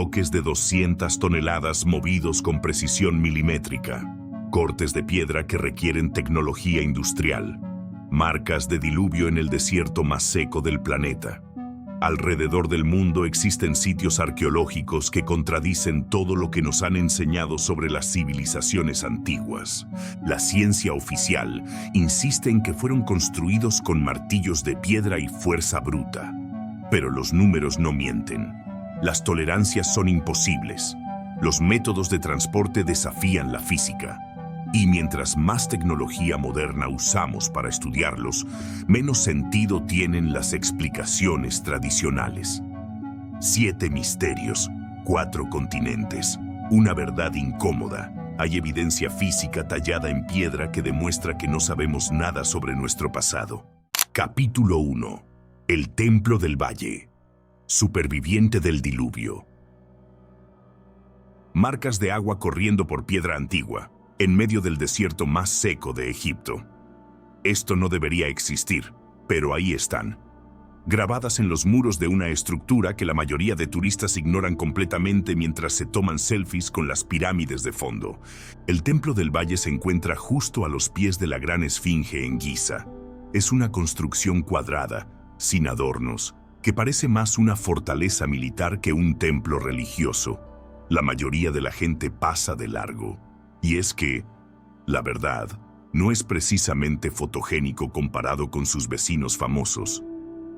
bloques de 200 toneladas movidos con precisión milimétrica, cortes de piedra que requieren tecnología industrial, marcas de diluvio en el desierto más seco del planeta. Alrededor del mundo existen sitios arqueológicos que contradicen todo lo que nos han enseñado sobre las civilizaciones antiguas. La ciencia oficial insiste en que fueron construidos con martillos de piedra y fuerza bruta. Pero los números no mienten. Las tolerancias son imposibles. Los métodos de transporte desafían la física. Y mientras más tecnología moderna usamos para estudiarlos, menos sentido tienen las explicaciones tradicionales. 7 misterios, 4 continentes, una verdad incómoda. Hay evidencia física tallada en piedra que demuestra que no sabemos nada sobre nuestro pasado. Capítulo 1. El Templo del Valle. Superviviente del diluvio. Marcas de agua corriendo por piedra antigua, en medio del desierto más seco de Egipto. Esto no debería existir, pero ahí están, grabadas en los muros de una estructura que la mayoría de turistas ignoran completamente mientras se toman selfies con las pirámides de fondo. El Templo del Valle se encuentra justo a los pies de la Gran Esfinge en Giza. Es una construcción cuadrada, sin adornos, que parece más una fortaleza militar que un templo religioso. La mayoría de la gente pasa de largo. Y es que, la verdad, no es precisamente fotogénico comparado con sus vecinos famosos,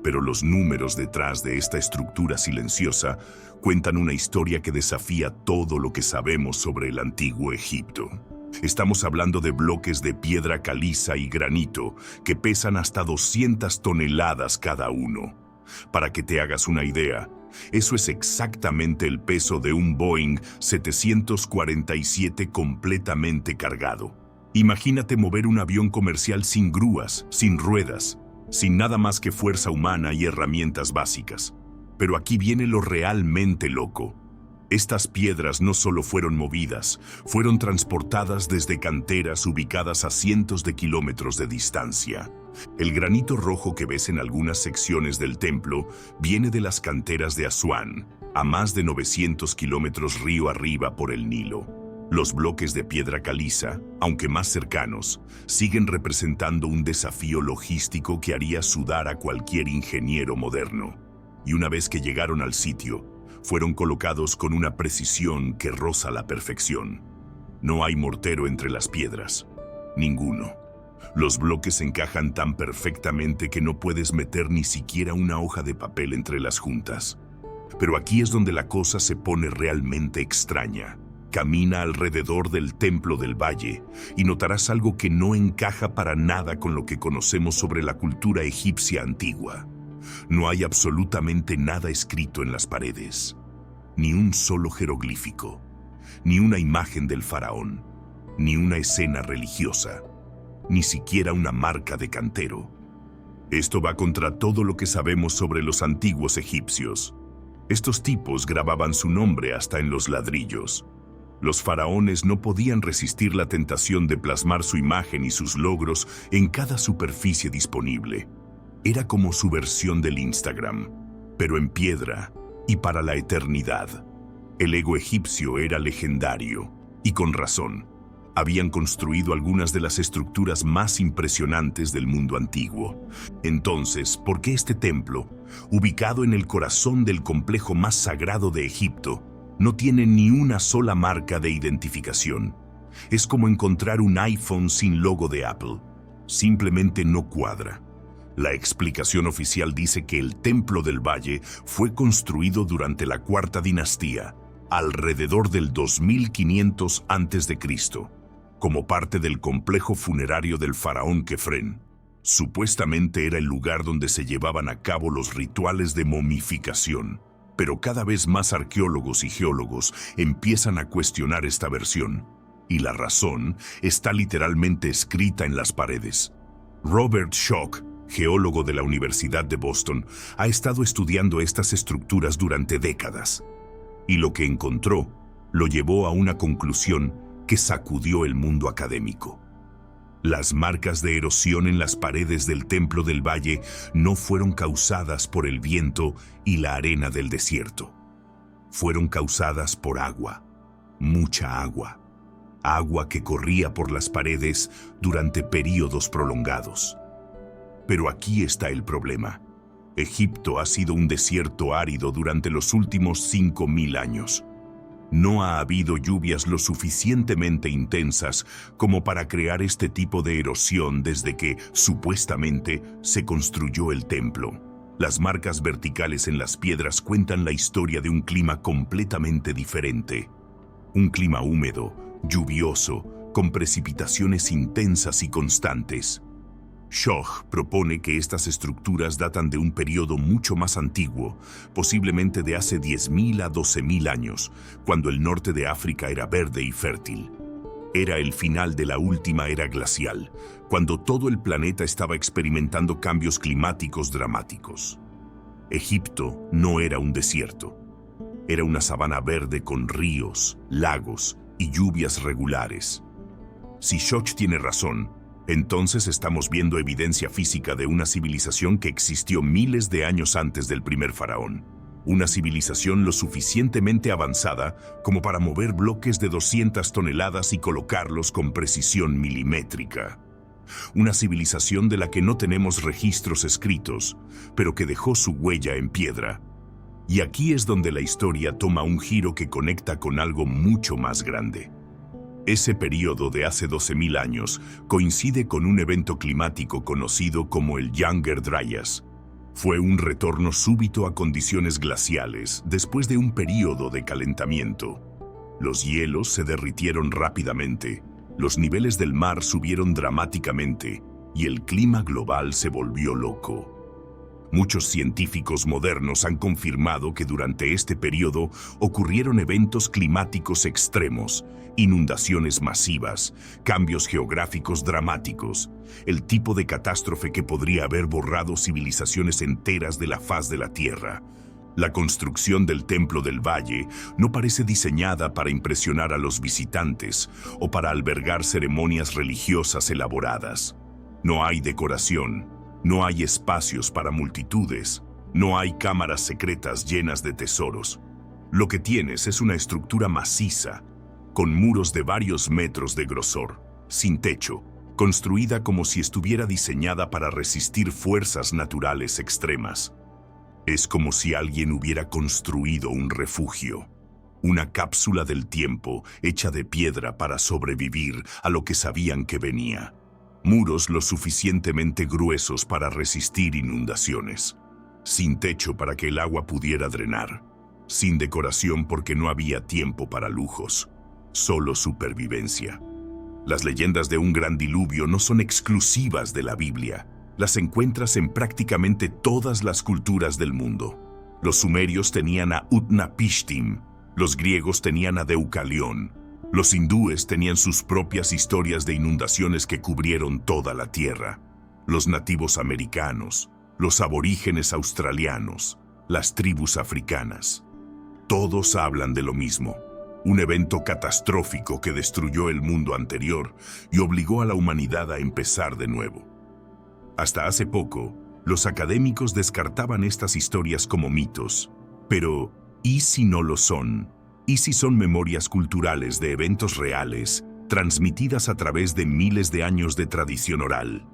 pero los números detrás de esta estructura silenciosa cuentan una historia que desafía todo lo que sabemos sobre el antiguo Egipto. Estamos hablando de bloques de piedra caliza y granito que pesan hasta 200 toneladas cada uno. Para que te hagas una idea, eso es exactamente el peso de un Boeing 747 completamente cargado. Imagínate mover un avión comercial sin grúas, sin ruedas, sin nada más que fuerza humana y herramientas básicas. Pero aquí viene lo realmente loco. Estas piedras no solo fueron movidas, fueron transportadas desde canteras ubicadas a cientos de kilómetros de distancia. El granito rojo que ves en algunas secciones del templo viene de las canteras de Asuán, a más de 900 kilómetros río arriba por el Nilo. Los bloques de piedra caliza, aunque más cercanos, siguen representando un desafío logístico que haría sudar a cualquier ingeniero moderno. Y una vez que llegaron al sitio, fueron colocados con una precisión que roza la perfección. No hay mortero entre las piedras. Ninguno. Los bloques encajan tan perfectamente que no puedes meter ni siquiera una hoja de papel entre las juntas. Pero aquí es donde la cosa se pone realmente extraña. Camina alrededor del Templo del Valle y notarás algo que no encaja para nada con lo que conocemos sobre la cultura egipcia antigua. No hay absolutamente nada escrito en las paredes, ni un solo jeroglífico, ni una imagen del faraón, ni una escena religiosa, ni siquiera una marca de cantero. Esto va contra todo lo que sabemos sobre los antiguos egipcios. Estos tipos grababan su nombre hasta en los ladrillos. Los faraones no podían resistir la tentación de plasmar su imagen y sus logros en cada superficie disponible. Era como su versión del Instagram, pero en piedra y para la eternidad. El ego egipcio era legendario, y con razón. Habían construido algunas de las estructuras más impresionantes del mundo antiguo. Entonces, ¿por qué este templo, ubicado en el corazón del complejo más sagrado de Egipto, no tiene ni una sola marca de identificación? Es como encontrar un iPhone sin logo de Apple. Simplemente no cuadra. La explicación oficial dice que el Templo del Valle fue construido durante la Cuarta Dinastía, alrededor del 2500 a.C., como parte del complejo funerario del faraón Kefren. Supuestamente era el lugar donde se llevaban a cabo los rituales de momificación, pero cada vez más arqueólogos y geólogos empiezan a cuestionar esta versión, y la razón está literalmente escrita en las paredes. Robert Schoch, geólogo de la Universidad de Boston, ha estado estudiando estas estructuras durante décadas, y lo que encontró lo llevó a una conclusión que sacudió el mundo académico. Las marcas de erosión en las paredes del Templo del Valle no fueron causadas por el viento y la arena del desierto. fueron causadas por agua, mucha agua, agua que corría por las paredes durante períodos prolongados. Pero aquí está el problema. Egipto ha sido un desierto árido durante los últimos 5000 años. No ha habido lluvias lo suficientemente intensas como para crear este tipo de erosión desde que, supuestamente, se construyó el templo. Las marcas verticales en las piedras cuentan la historia de un clima completamente diferente. Un clima húmedo, lluvioso, con precipitaciones intensas y constantes. Schoch propone que estas estructuras datan de un periodo mucho más antiguo, posiblemente de hace 10.000 a 12.000 años, cuando el norte de África era verde y fértil. Era el final de la última era glacial, cuando todo el planeta estaba experimentando cambios climáticos dramáticos. Egipto no era un desierto. Era una sabana verde con ríos, lagos y lluvias regulares. Si Schoch tiene razón, entonces estamos viendo evidencia física de una civilización que existió miles de años antes del primer faraón. Una civilización lo suficientemente avanzada como para mover bloques de 200 toneladas y colocarlos con precisión milimétrica. Una civilización de la que no tenemos registros escritos, pero que dejó su huella en piedra. Y aquí es donde la historia toma un giro que conecta con algo mucho más grande. Ese periodo de hace 12.000 años coincide con un evento climático conocido como el Younger Dryas. Fue un retorno súbito a condiciones glaciales después de un periodo de calentamiento. Los hielos se derritieron rápidamente, los niveles del mar subieron dramáticamente y el clima global se volvió loco. Muchos científicos modernos han confirmado que durante este periodo ocurrieron eventos climáticos extremos, inundaciones masivas, cambios geográficos dramáticos, el tipo de catástrofe que podría haber borrado civilizaciones enteras de la faz de la Tierra. La construcción del Templo del Valle no parece diseñada para impresionar a los visitantes o para albergar ceremonias religiosas elaboradas. No hay decoración. No hay espacios para multitudes, no hay cámaras secretas llenas de tesoros. Lo que tienes es una estructura maciza, con muros de varios metros de grosor, sin techo, construida como si estuviera diseñada para resistir fuerzas naturales extremas. Es como si alguien hubiera construido un refugio, una cápsula del tiempo hecha de piedra para sobrevivir a lo que sabían que venía. Muros lo suficientemente gruesos para resistir inundaciones, sin techo para que el agua pudiera drenar, sin decoración porque no había tiempo para lujos, solo supervivencia. Las leyendas de un gran diluvio no son exclusivas de la Biblia, las encuentras en prácticamente todas las culturas del mundo. Los sumerios tenían a Utnapishtim, los griegos tenían a Deucalión, los hindúes tenían sus propias historias de inundaciones que cubrieron toda la tierra. Los nativos americanos, los aborígenes australianos, las tribus africanas. Todos hablan de lo mismo. Un evento catastrófico que destruyó el mundo anterior y obligó a la humanidad a empezar de nuevo. Hasta hace poco, los académicos descartaban estas historias como mitos. Pero, ¿y si no lo son? ¿Y si son memorias culturales de eventos reales, transmitidas a través de miles de años de tradición oral?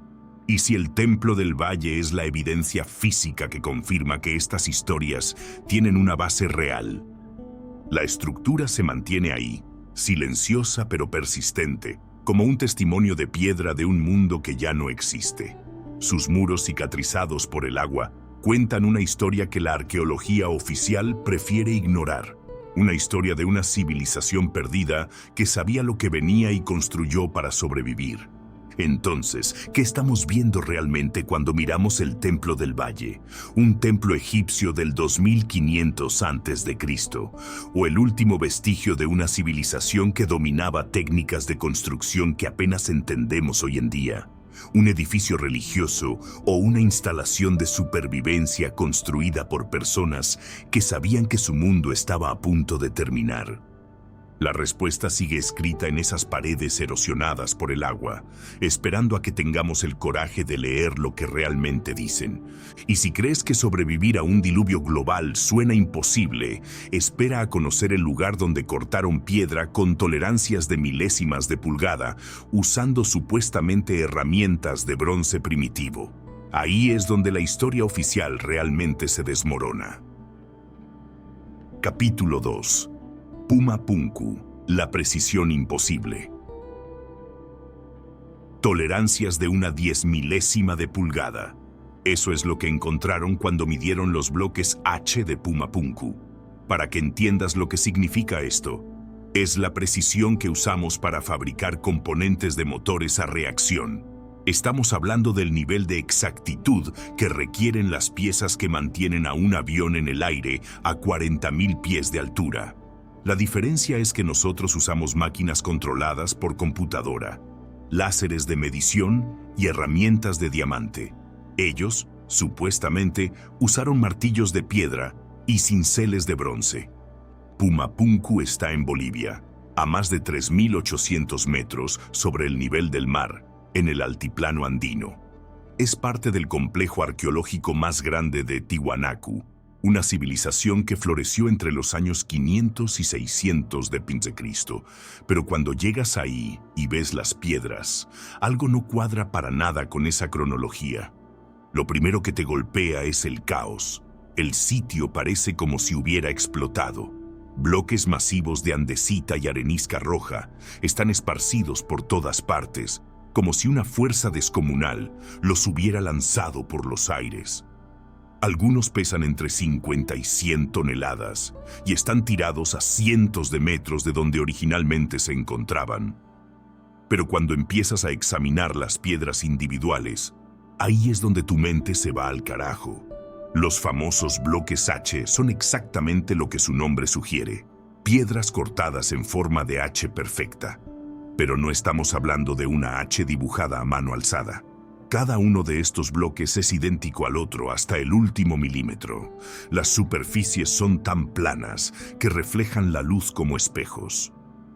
¿Y si el Templo del Valle es la evidencia física que confirma que estas historias tienen una base real? La estructura se mantiene ahí, silenciosa pero persistente, como un testimonio de piedra de un mundo que ya no existe. Sus muros cicatrizados por el agua cuentan una historia que la arqueología oficial prefiere ignorar. Una historia de una civilización perdida que sabía lo que venía y construyó para sobrevivir. Entonces, ¿qué estamos viendo realmente cuando miramos el Templo del Valle? ¿Un templo egipcio del 2500 a.C. o el último vestigio de una civilización que dominaba técnicas de construcción que apenas entendemos hoy en día? ¿Un edificio religioso o una instalación de supervivencia construida por personas que sabían que su mundo estaba a punto de terminar? La respuesta sigue escrita en esas paredes erosionadas por el agua, esperando a que tengamos el coraje de leer lo que realmente dicen. Y si crees que sobrevivir a un diluvio global suena imposible, espera a conocer el lugar donde cortaron piedra con tolerancias de milésimas de pulgada, usando supuestamente herramientas de bronce primitivo. Ahí es donde la historia oficial realmente se desmorona. Capítulo 2. Puma Punku, la precisión imposible. Tolerancias de una 10 milésima de pulgada. Eso es lo que encontraron cuando midieron los bloques H de Puma Punku. Para que entiendas lo que significa esto, es la precisión que usamos para fabricar componentes de motores a reacción. Estamos hablando del nivel de exactitud que requieren las piezas que mantienen a un avión en el aire a 40.000 pies de altura. La diferencia es que nosotros usamos máquinas controladas por computadora, láseres de medición y herramientas de diamante. Ellos, supuestamente, usaron martillos de piedra y cinceles de bronce. Puma Punku está en Bolivia, a más de 3.800 metros sobre el nivel del mar, en el altiplano andino. Es parte del complejo arqueológico más grande de Tiwanaku, una civilización que floreció entre los años 500 y 600 de Cristo. Pero cuando llegas ahí y ves las piedras, algo no cuadra para nada con esa cronología. Lo primero que te golpea es el caos. El sitio parece como si hubiera explotado. Bloques masivos de andesita y arenisca roja están esparcidos por todas partes, como si una fuerza descomunal los hubiera lanzado por los aires. Algunos pesan entre 50 y 100 toneladas y están tirados a cientos de metros de donde originalmente se encontraban. Pero cuando empiezas a examinar las piedras individuales, ahí es donde tu mente se va al carajo. Los famosos bloques H son exactamente lo que su nombre sugiere, piedras cortadas en forma de H perfecta. Pero no estamos hablando de una H dibujada a mano alzada. Cada uno de estos bloques es idéntico al otro hasta el último milímetro. Las superficies son tan planas que reflejan la luz como espejos.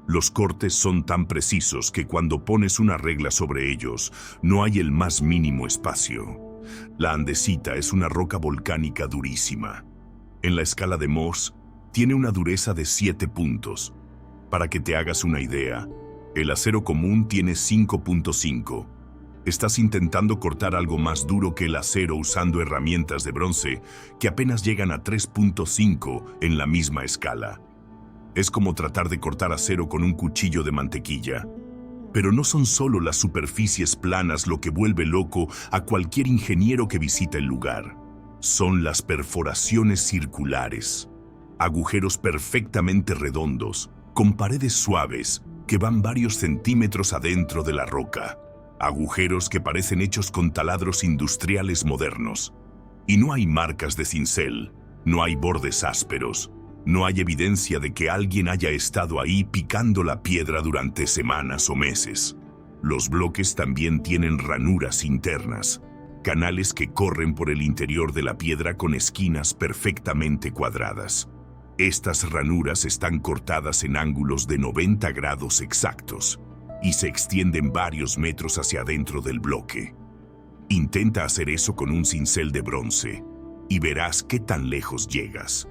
Los cortes son tan precisos que cuando pones una regla sobre ellos, no hay el más mínimo espacio. La andesita es una roca volcánica durísima. En la escala de Mohs, tiene una dureza de 7 puntos. Para que te hagas una idea, el acero común tiene 5.5. Estás intentando cortar algo más duro que el acero usando herramientas de bronce que apenas llegan a 3.5 en la misma escala. Es como tratar de cortar acero con un cuchillo de mantequilla. Pero no son solo las superficies planas lo que vuelve loco a cualquier ingeniero que visita el lugar. Son las perforaciones circulares. Agujeros perfectamente redondos, con paredes suaves que van varios centímetros adentro de la roca. Agujeros que parecen hechos con taladros industriales modernos. Y no hay marcas de cincel, no hay bordes ásperos, no hay evidencia de que alguien haya estado ahí picando la piedra durante semanas o meses. Los bloques también tienen ranuras internas, canales que corren por el interior de la piedra con esquinas perfectamente cuadradas. Estas ranuras están cortadas en ángulos de 90 grados exactos y se extienden varios metros hacia adentro del bloque. Intenta hacer eso con un cincel de bronce y verás qué tan lejos llegas.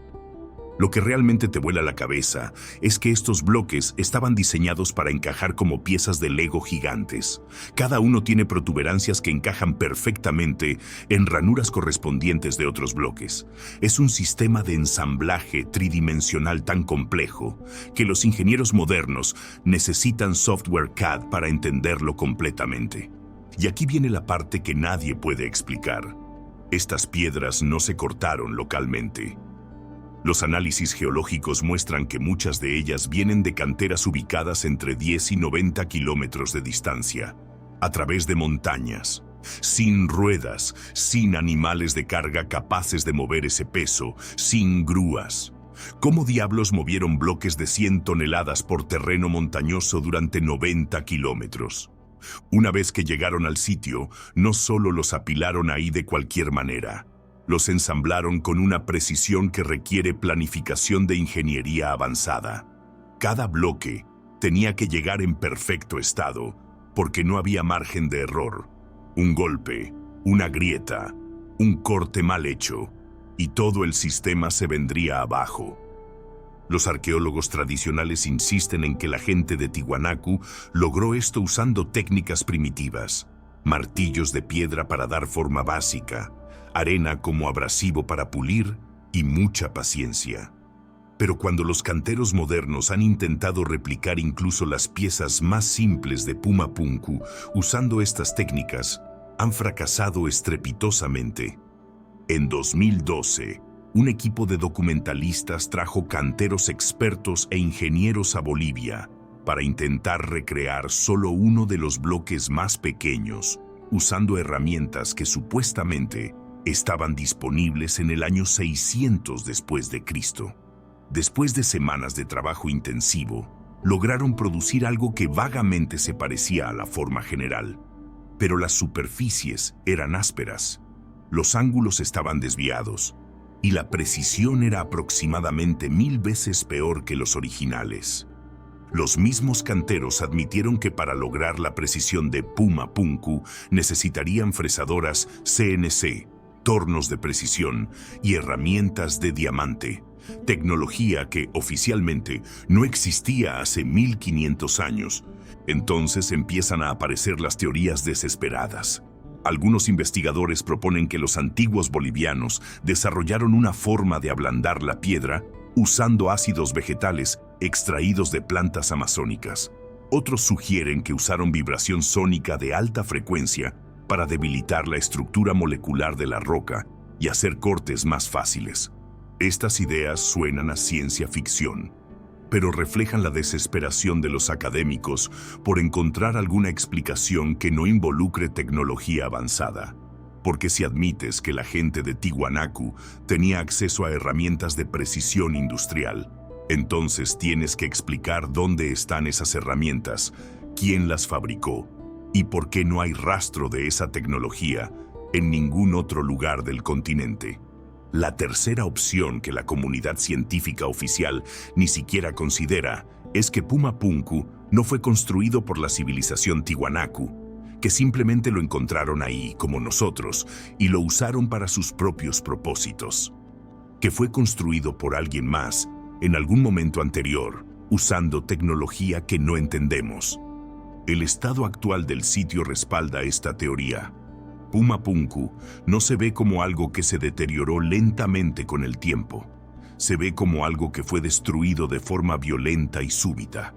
Lo que realmente te vuela la cabeza es que estos bloques estaban diseñados para encajar como piezas de Lego gigantes. Cada uno tiene protuberancias que encajan perfectamente en ranuras correspondientes de otros bloques. Es un sistema de ensamblaje tridimensional tan complejo que los ingenieros modernos necesitan software CAD para entenderlo completamente. Y aquí viene la parte que nadie puede explicar. Estas piedras no se cortaron localmente. Los análisis geológicos muestran que muchas de ellas vienen de canteras ubicadas entre 10 y 90 kilómetros de distancia, a través de montañas, sin ruedas, sin animales de carga capaces de mover ese peso, sin grúas. ¿Cómo diablos movieron bloques de 100 toneladas por terreno montañoso durante 90 kilómetros? Una vez que llegaron al sitio, no solo los apilaron ahí de cualquier manera, los ensamblaron con una precisión que requiere planificación de ingeniería avanzada. Cada bloque tenía que llegar en perfecto estado, porque no había margen de error. Un golpe, una grieta, un corte mal hecho, y todo el sistema se vendría abajo. Los arqueólogos tradicionales insisten en que la gente de Tiwanaku logró esto usando técnicas primitivas: martillos de piedra para dar forma básica, arena como abrasivo para pulir y mucha paciencia. Pero cuando los canteros modernos han intentado replicar incluso las piezas más simples de Puma Punku usando estas técnicas, han fracasado estrepitosamente. En 2012, un equipo de documentalistas trajo canteros expertos e ingenieros a Bolivia para intentar recrear solo uno de los bloques más pequeños, usando herramientas que supuestamente estaban disponibles en el año 600 después de Cristo. Después de semanas de trabajo intensivo, lograron producir algo que vagamente se parecía a la forma general, pero las superficies eran ásperas, los ángulos estaban desviados, y la precisión era aproximadamente 1000 veces peor que los originales. Los mismos canteros admitieron que para lograr la precisión de Puma Punku necesitarían fresadoras CNC, tornos de precisión y herramientas de diamante, tecnología que oficialmente no existía hace 1500 años. Entonces empiezan a aparecer las teorías desesperadas. Algunos investigadores proponen que los antiguos bolivianos desarrollaron una forma de ablandar la piedra usando ácidos vegetales extraídos de plantas amazónicas. Otros sugieren que usaron vibración sónica de alta frecuencia para debilitar la estructura molecular de la roca y hacer cortes más fáciles. Estas ideas suenan a ciencia ficción, pero reflejan la desesperación de los académicos por encontrar alguna explicación que no involucre tecnología avanzada. Porque si admites que la gente de Tiwanaku tenía acceso a herramientas de precisión industrial, entonces tienes que explicar dónde están esas herramientas, quién las fabricó y por qué no hay rastro de esa tecnología en ningún otro lugar del continente. La tercera opción que la comunidad científica oficial ni siquiera considera es que Puma Punku no fue construido por la civilización Tiwanaku, que simplemente lo encontraron ahí como nosotros y lo usaron para sus propios propósitos. Que fue construido por alguien más en algún momento anterior, usando tecnología que no entendemos. El estado actual del sitio respalda esta teoría. Puma Punku no se ve como algo que se deterioró lentamente con el tiempo. Se ve como algo que fue destruido de forma violenta y súbita.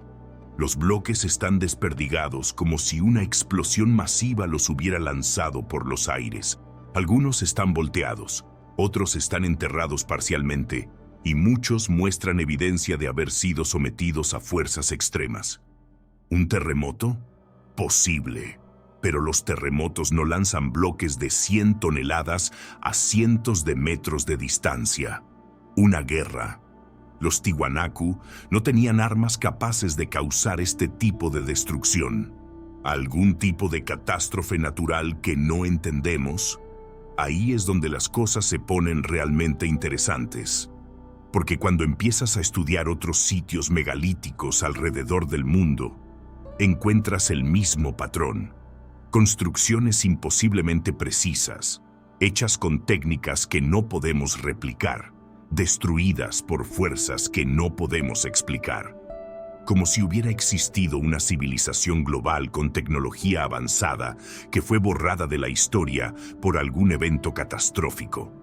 Los bloques están desperdigados como si una explosión masiva los hubiera lanzado por los aires. Algunos están volteados, otros están enterrados parcialmente, y muchos muestran evidencia de haber sido sometidos a fuerzas extremas. ¿Un terremoto? Posible. Pero los terremotos no lanzan bloques de 100 toneladas a cientos de metros de distancia. Una guerra. Los Tiwanaku no tenían armas capaces de causar este tipo de destrucción. ¿Algún tipo de catástrofe natural que no entendemos? Ahí es donde las cosas se ponen realmente interesantes. Porque cuando empiezas a estudiar otros sitios megalíticos alrededor del mundo, encuentras el mismo patrón. Construcciones imposiblemente precisas, hechas con técnicas que no podemos replicar, destruidas por fuerzas que no podemos explicar. Como si hubiera existido una civilización global con tecnología avanzada que fue borrada de la historia por algún evento catastrófico.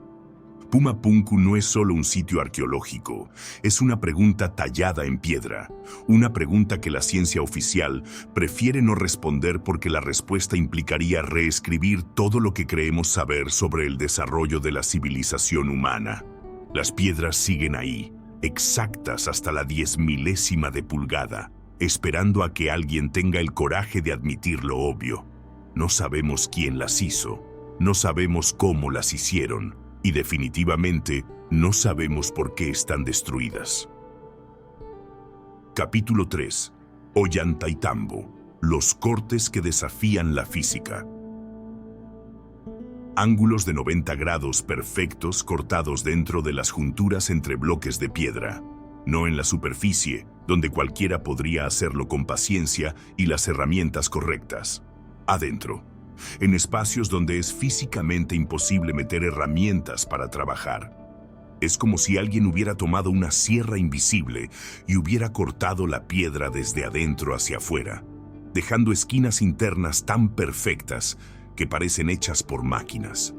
Puma Punku no es solo un sitio arqueológico, es una pregunta tallada en piedra, una pregunta que la ciencia oficial prefiere no responder porque la respuesta implicaría reescribir todo lo que creemos saber sobre el desarrollo de la civilización humana. Las piedras siguen ahí, exactas hasta la 10 milésima de pulgada, esperando a que alguien tenga el coraje de admitir lo obvio. No sabemos quién las hizo, no sabemos cómo las hicieron, y definitivamente no sabemos por qué están destruidas. Capítulo 3. Ollantaytambo. Los cortes que desafían la física. Ángulos de 90 grados perfectos cortados dentro de las junturas entre bloques de piedra. no en la superficie, donde cualquiera podría hacerlo con paciencia y las herramientas correctas. Adentro, en espacios donde es físicamente imposible meter herramientas para trabajar. Es como si alguien hubiera tomado una sierra invisible y hubiera cortado la piedra desde adentro hacia afuera, dejando esquinas internas tan perfectas que parecen hechas por máquinas.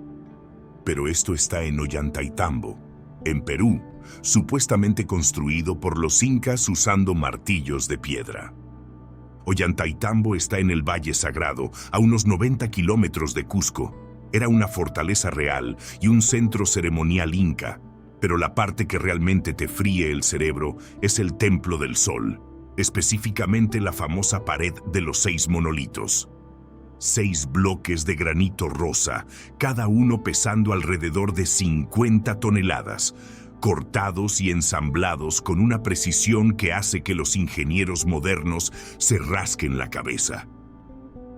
Pero esto está en Ollantaytambo, en Perú, supuestamente construido por los incas usando martillos de piedra. Ollantaytambo está en el Valle Sagrado, a unos 90 kilómetros de Cusco. Era una fortaleza real y un centro ceremonial inca, pero la parte que realmente te fríe el cerebro es el Templo del Sol, específicamente la famosa pared de los 6 monolitos. 6 bloques de granito rosa, cada uno pesando alrededor de 50 toneladas, cortados y ensamblados con una precisión que hace que los ingenieros modernos se rasquen la cabeza.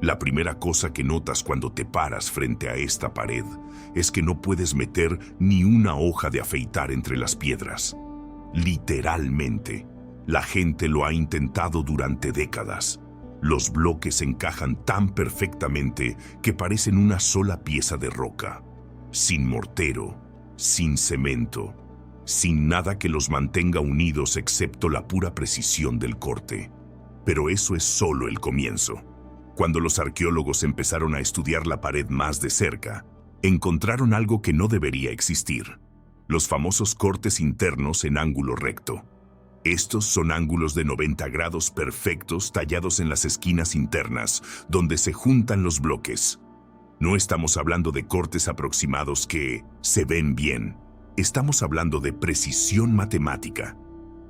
La primera cosa que notas cuando te paras frente a esta pared es que no puedes meter ni una hoja de afeitar entre las piedras. Literalmente, la gente lo ha intentado durante décadas. Los bloques encajan tan perfectamente que parecen una sola pieza de roca, sin mortero, sin cemento, sin nada que los mantenga unidos excepto la pura precisión del corte. Pero eso es solo el comienzo. Cuando los arqueólogos empezaron a estudiar la pared más de cerca, encontraron algo que no debería existir: los famosos cortes internos en ángulo recto. Estos son ángulos de 90 grados perfectos tallados en las esquinas internas, donde se juntan los bloques. No estamos hablando de cortes aproximados que se ven bien. Estamos hablando de precisión matemática.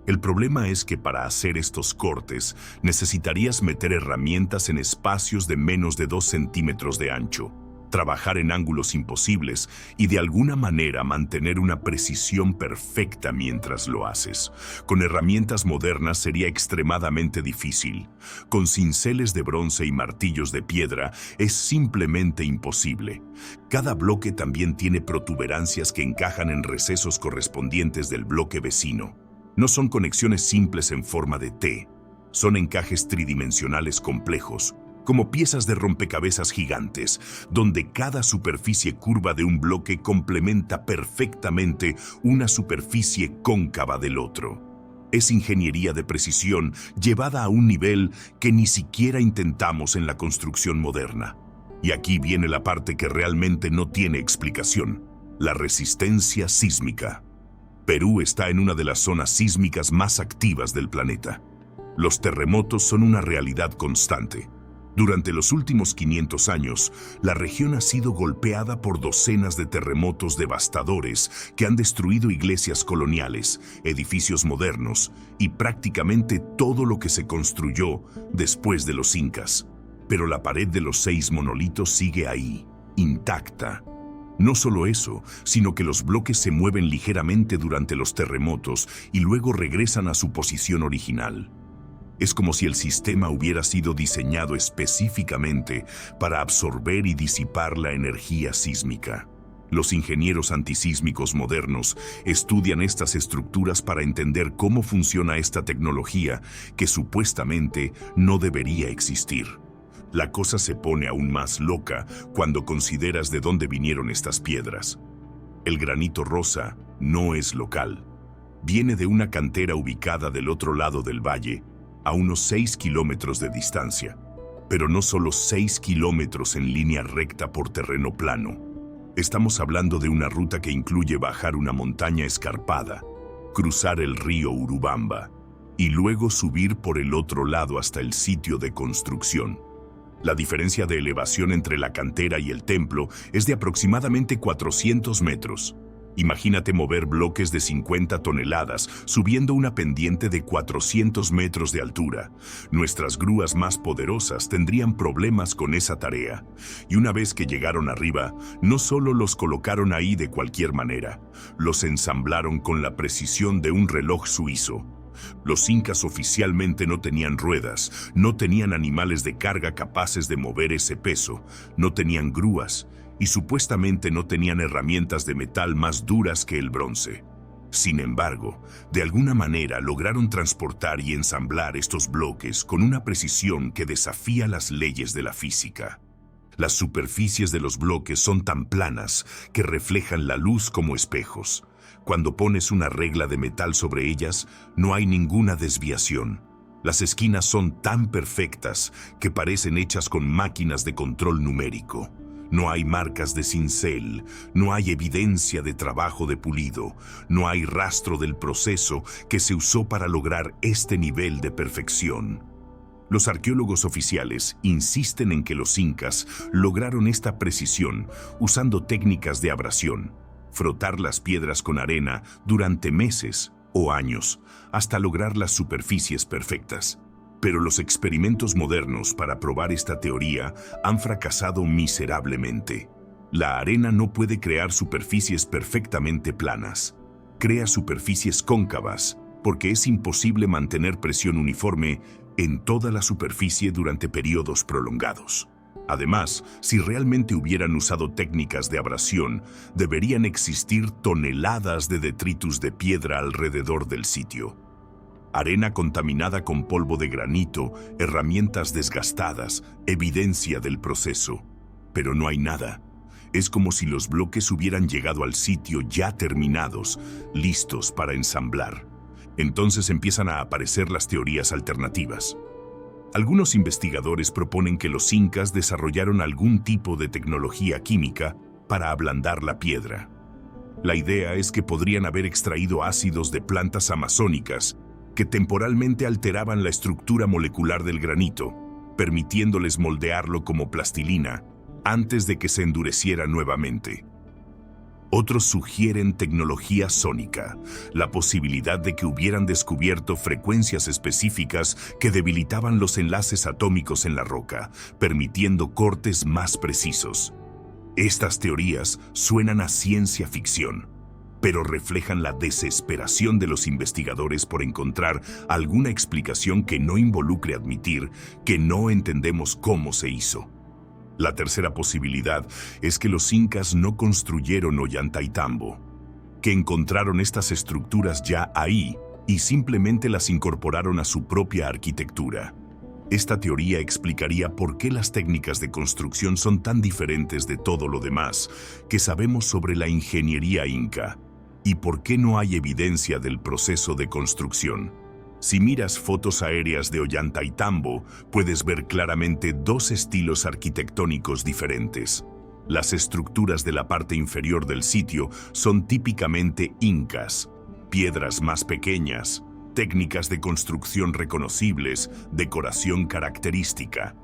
El problema es que para hacer estos cortes necesitarías meter herramientas en espacios de menos de 2 centímetros de ancho, trabajar en ángulos imposibles y de alguna manera mantener una precisión perfecta mientras lo haces. Con herramientas modernas sería extremadamente difícil. Con cinceles de bronce y martillos de piedra es simplemente imposible. Cada bloque también tiene protuberancias que encajan en recesos correspondientes del bloque vecino. No son conexiones simples en forma de T, son encajes tridimensionales complejos, como piezas de rompecabezas gigantes, donde cada superficie curva de un bloque complementa perfectamente una superficie cóncava del otro. Es ingeniería de precisión llevada a un nivel que ni siquiera intentamos en la construcción moderna. Y aquí viene la parte que realmente no tiene explicación: la resistencia sísmica. Perú está en una de las zonas sísmicas más activas del planeta. Los terremotos son una realidad constante. Durante los últimos 500 años, la región ha sido golpeada por docenas de terremotos devastadores que han destruido iglesias coloniales, edificios modernos y prácticamente todo lo que se construyó después de los incas. Pero la pared de los 6 monolitos sigue ahí, intacta. No solo eso, sino que los bloques se mueven ligeramente durante los terremotos y luego regresan a su posición original. Es como si el sistema hubiera sido diseñado específicamente para absorber y disipar la energía sísmica. Los ingenieros antisísmicos modernos estudian estas estructuras para entender cómo funciona esta tecnología que supuestamente no debería existir. La cosa se pone aún más loca cuando consideras de dónde vinieron estas piedras. El granito rosa no es local. Viene de una cantera ubicada del otro lado del valle, a unos 6 kilómetros de distancia. Pero no solo 6 kilómetros en línea recta por terreno plano. Estamos hablando de una ruta que incluye bajar una montaña escarpada, cruzar el río Urubamba y luego subir por el otro lado hasta el sitio de construcción. La diferencia de elevación entre la cantera y el templo es de aproximadamente 400 metros. Imagínate mover bloques de 50 toneladas subiendo una pendiente de 400 metros de altura. Nuestras grúas más poderosas tendrían problemas con esa tarea. Y una vez que llegaron arriba, no solo los colocaron ahí de cualquier manera, los ensamblaron con la precisión de un reloj suizo. Los incas oficialmente no tenían ruedas, no tenían animales de carga capaces de mover ese peso, no tenían grúas y supuestamente no tenían herramientas de metal más duras que el bronce. Sin embargo, de alguna manera lograron transportar y ensamblar estos bloques con una precisión que desafía las leyes de la física. Las superficies de los bloques son tan planas que reflejan la luz como espejos. Cuando pones una regla de metal sobre ellas, no hay ninguna desviación. Las esquinas son tan perfectas que parecen hechas con máquinas de control numérico. No hay marcas de cincel, no hay evidencia de trabajo de pulido, no hay rastro del proceso que se usó para lograr este nivel de perfección. Los arqueólogos oficiales insisten en que los incas lograron esta precisión usando técnicas de abrasión, frotar las piedras con arena durante meses o años hasta lograr las superficies perfectas. Pero los experimentos modernos para probar esta teoría han fracasado miserablemente. La arena no puede crear superficies perfectamente planas. Crea superficies cóncavas porque es imposible mantener presión uniforme en toda la superficie durante periodos prolongados. Además, si realmente hubieran usado técnicas de abrasión, deberían existir toneladas de detritus de piedra alrededor del sitio. Arena contaminada con polvo de granito, herramientas desgastadas, evidencia del proceso. Pero no hay nada. Es como si los bloques hubieran llegado al sitio ya terminados, listos para ensamblar. Entonces empiezan a aparecer las teorías alternativas. Algunos investigadores proponen que los incas desarrollaron algún tipo de tecnología química para ablandar la piedra. La idea es que podrían haber extraído ácidos de plantas amazónicas que temporalmente alteraban la estructura molecular del granito, permitiéndoles moldearlo como plastilina antes de que se endureciera nuevamente. Otros sugieren tecnología sónica, la posibilidad de que hubieran descubierto frecuencias específicas que debilitaban los enlaces atómicos en la roca, permitiendo cortes más precisos. Estas teorías suenan a ciencia ficción, pero reflejan la desesperación de los investigadores por encontrar alguna explicación que no involucre admitir que no entendemos cómo se hizo. La tercera posibilidad es que los incas no construyeron Ollantaytambo, que encontraron estas estructuras ya ahí y simplemente las incorporaron a su propia arquitectura. Esta teoría explicaría por qué las técnicas de construcción son tan diferentes de todo lo demás que sabemos sobre la ingeniería inca, y por qué no hay evidencia del proceso de construcción. Si miras fotos aéreas de Ollantaytambo, puedes ver claramente dos estilos arquitectónicos diferentes. Las estructuras de la parte inferior del sitio son típicamente incas, piedras más pequeñas, técnicas de construcción reconocibles, decoración característica.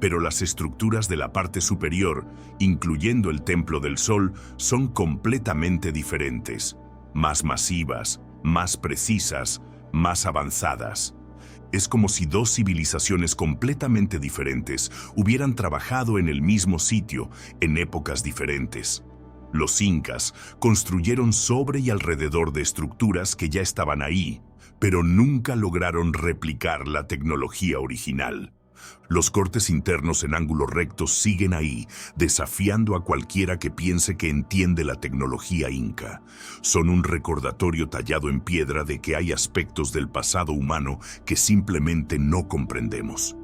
Pero las estructuras de la parte superior, incluyendo el Templo del Sol, son completamente diferentes, más masivas, más precisas, más avanzadas. Es como si dos civilizaciones completamente diferentes hubieran trabajado en el mismo sitio en épocas diferentes. Los incas construyeron sobre y alrededor de estructuras que ya estaban ahí, pero nunca lograron replicar la tecnología original. Los cortes internos en ángulos rectos siguen ahí, desafiando a cualquiera que piense que entiende la tecnología inca. Son un recordatorio tallado en piedra de que hay aspectos del pasado humano que simplemente no comprendemos.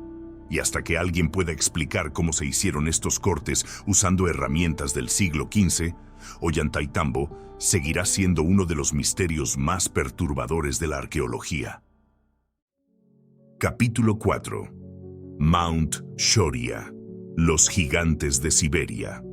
Y hasta que alguien pueda explicar cómo se hicieron estos cortes usando herramientas del siglo XV, Ollantaytambo seguirá siendo uno de los misterios más perturbadores de la arqueología. Capítulo 4. Mount Shoria, los gigantes de Siberia.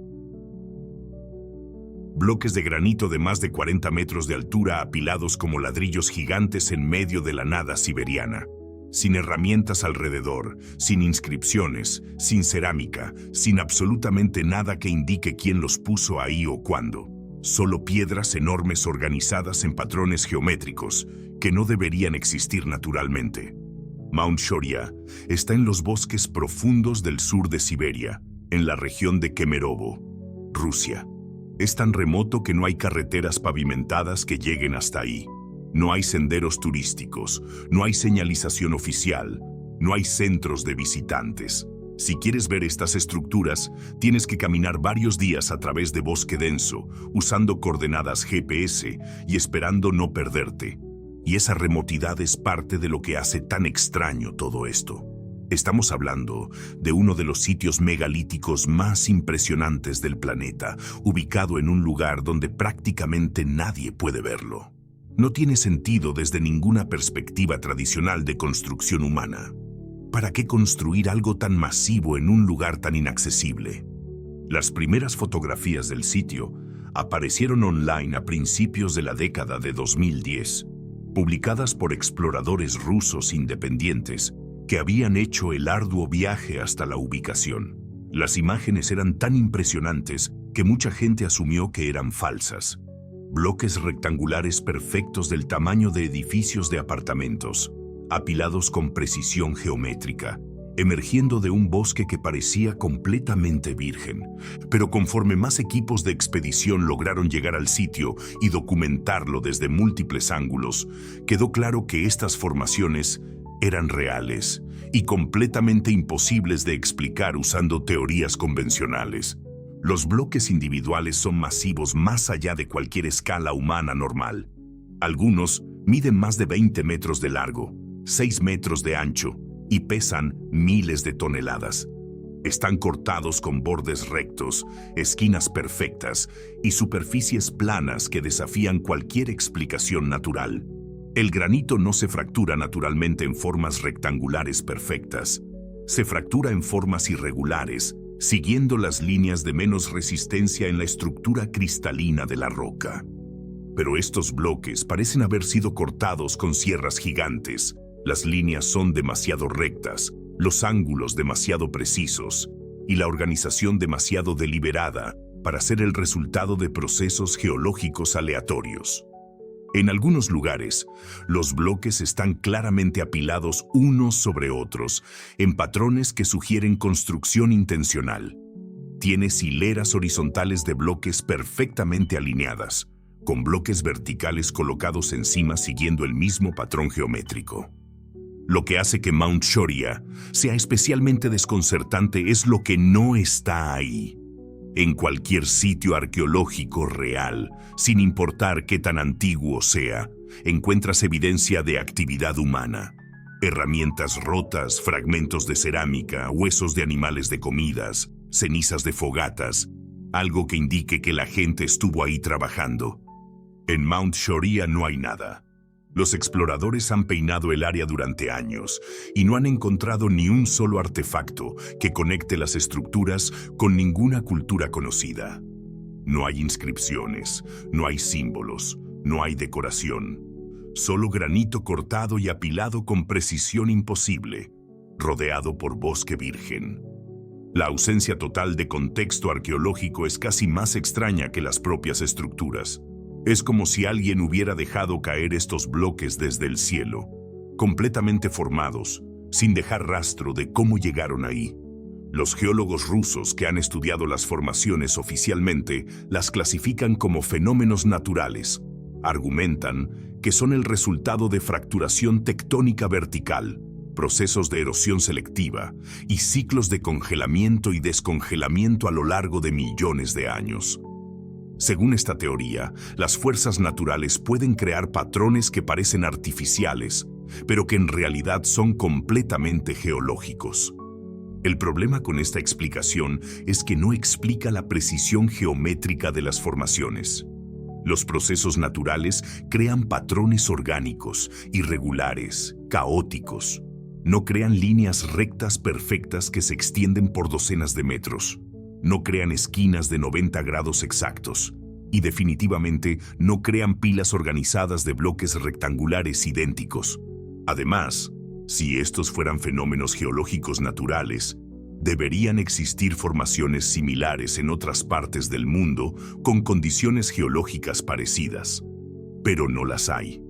Bloques de granito de más de 40 metros de altura apilados como ladrillos gigantes en medio de la nada siberiana. Sin herramientas alrededor, sin inscripciones, sin cerámica, sin absolutamente nada que indique quién los puso ahí o cuándo. Solo piedras enormes organizadas en patrones geométricos que no deberían existir naturalmente. Mount Shoria está en los bosques profundos del sur de Siberia, en la región de Kemerovo, Rusia. Es tan remoto que no hay carreteras pavimentadas que lleguen hasta ahí. No hay senderos turísticos, no hay señalización oficial, no hay centros de visitantes. Si quieres ver estas estructuras, tienes que caminar varios días a través de bosque denso, usando coordenadas GPS y esperando no perderte. Y esa remotidad es parte de lo que hace tan extraño todo esto. Estamos hablando de uno de los sitios megalíticos más impresionantes del planeta, ubicado en un lugar donde prácticamente nadie puede verlo. No tiene sentido desde ninguna perspectiva tradicional de construcción humana. ¿Para qué construir algo tan masivo en un lugar tan inaccesible? Las primeras fotografías del sitio aparecieron online a principios de la década de 2010, publicadas por exploradores rusos independientes que habían hecho el arduo viaje hasta la ubicación. Las imágenes eran tan impresionantes que mucha gente asumió que eran falsas. Bloques rectangulares perfectos del tamaño de edificios de apartamentos, apilados con precisión geométrica, emergiendo de un bosque que parecía completamente virgen. Pero conforme más equipos de expedición lograron llegar al sitio y documentarlo desde múltiples ángulos, quedó claro que estas formaciones eran reales y completamente imposibles de explicar usando teorías convencionales. Los bloques individuales son masivos más allá de cualquier escala humana normal. Algunos miden más de 20 metros de largo, 6 metros de ancho y pesan miles de toneladas. Están cortados con bordes rectos, esquinas perfectas y superficies planas que desafían cualquier explicación natural. El granito no se fractura naturalmente en formas rectangulares perfectas. Se fractura en formas irregulares, siguiendo las líneas de menos resistencia en la estructura cristalina de la roca. Pero estos bloques parecen haber sido cortados con sierras gigantes. Las líneas son demasiado rectas, los ángulos demasiado precisos y la organización demasiado deliberada para ser el resultado de procesos geológicos aleatorios. En algunos lugares, los bloques están claramente apilados unos sobre otros, en patrones que sugieren construcción intencional. Tienes hileras horizontales de bloques perfectamente alineadas, con bloques verticales colocados encima siguiendo el mismo patrón geométrico. Lo que hace que Mount Shoria sea especialmente desconcertante es lo que no está ahí. En cualquier sitio arqueológico real, sin importar qué tan antiguo sea, encuentras evidencia de actividad humana. Herramientas rotas, fragmentos de cerámica, huesos de animales de comidas, cenizas de fogatas, algo que indique que la gente estuvo ahí trabajando. En Mount Shoria no hay nada. Los exploradores han peinado el área durante años y no han encontrado ni un solo artefacto que conecte las estructuras con ninguna cultura conocida. No hay inscripciones, no hay símbolos, no hay decoración. Solo granito cortado y apilado con precisión imposible, rodeado por bosque virgen. La ausencia total de contexto arqueológico es casi más extraña que las propias estructuras. Es como si alguien hubiera dejado caer estos bloques desde el cielo, completamente formados, sin dejar rastro de cómo llegaron ahí. Los geólogos rusos que han estudiado las formaciones oficialmente las clasifican como fenómenos naturales. Argumentan que son el resultado de fracturación tectónica vertical, procesos de erosión selectiva y ciclos de congelamiento y descongelamiento a lo largo de millones de años. Según esta teoría, las fuerzas naturales pueden crear patrones que parecen artificiales, pero que en realidad son completamente geológicos. El problema con esta explicación es que no explica la precisión geométrica de las formaciones. Los procesos naturales crean patrones orgánicos, irregulares, caóticos. No crean líneas rectas perfectas que se extienden por docenas de metros. No crean esquinas de 90 grados exactos. Y definitivamente no crean pilas organizadas de bloques rectangulares idénticos. Además, si estos fueran fenómenos geológicos naturales, deberían existir formaciones similares en otras partes del mundo con condiciones geológicas parecidas. Pero no las hay.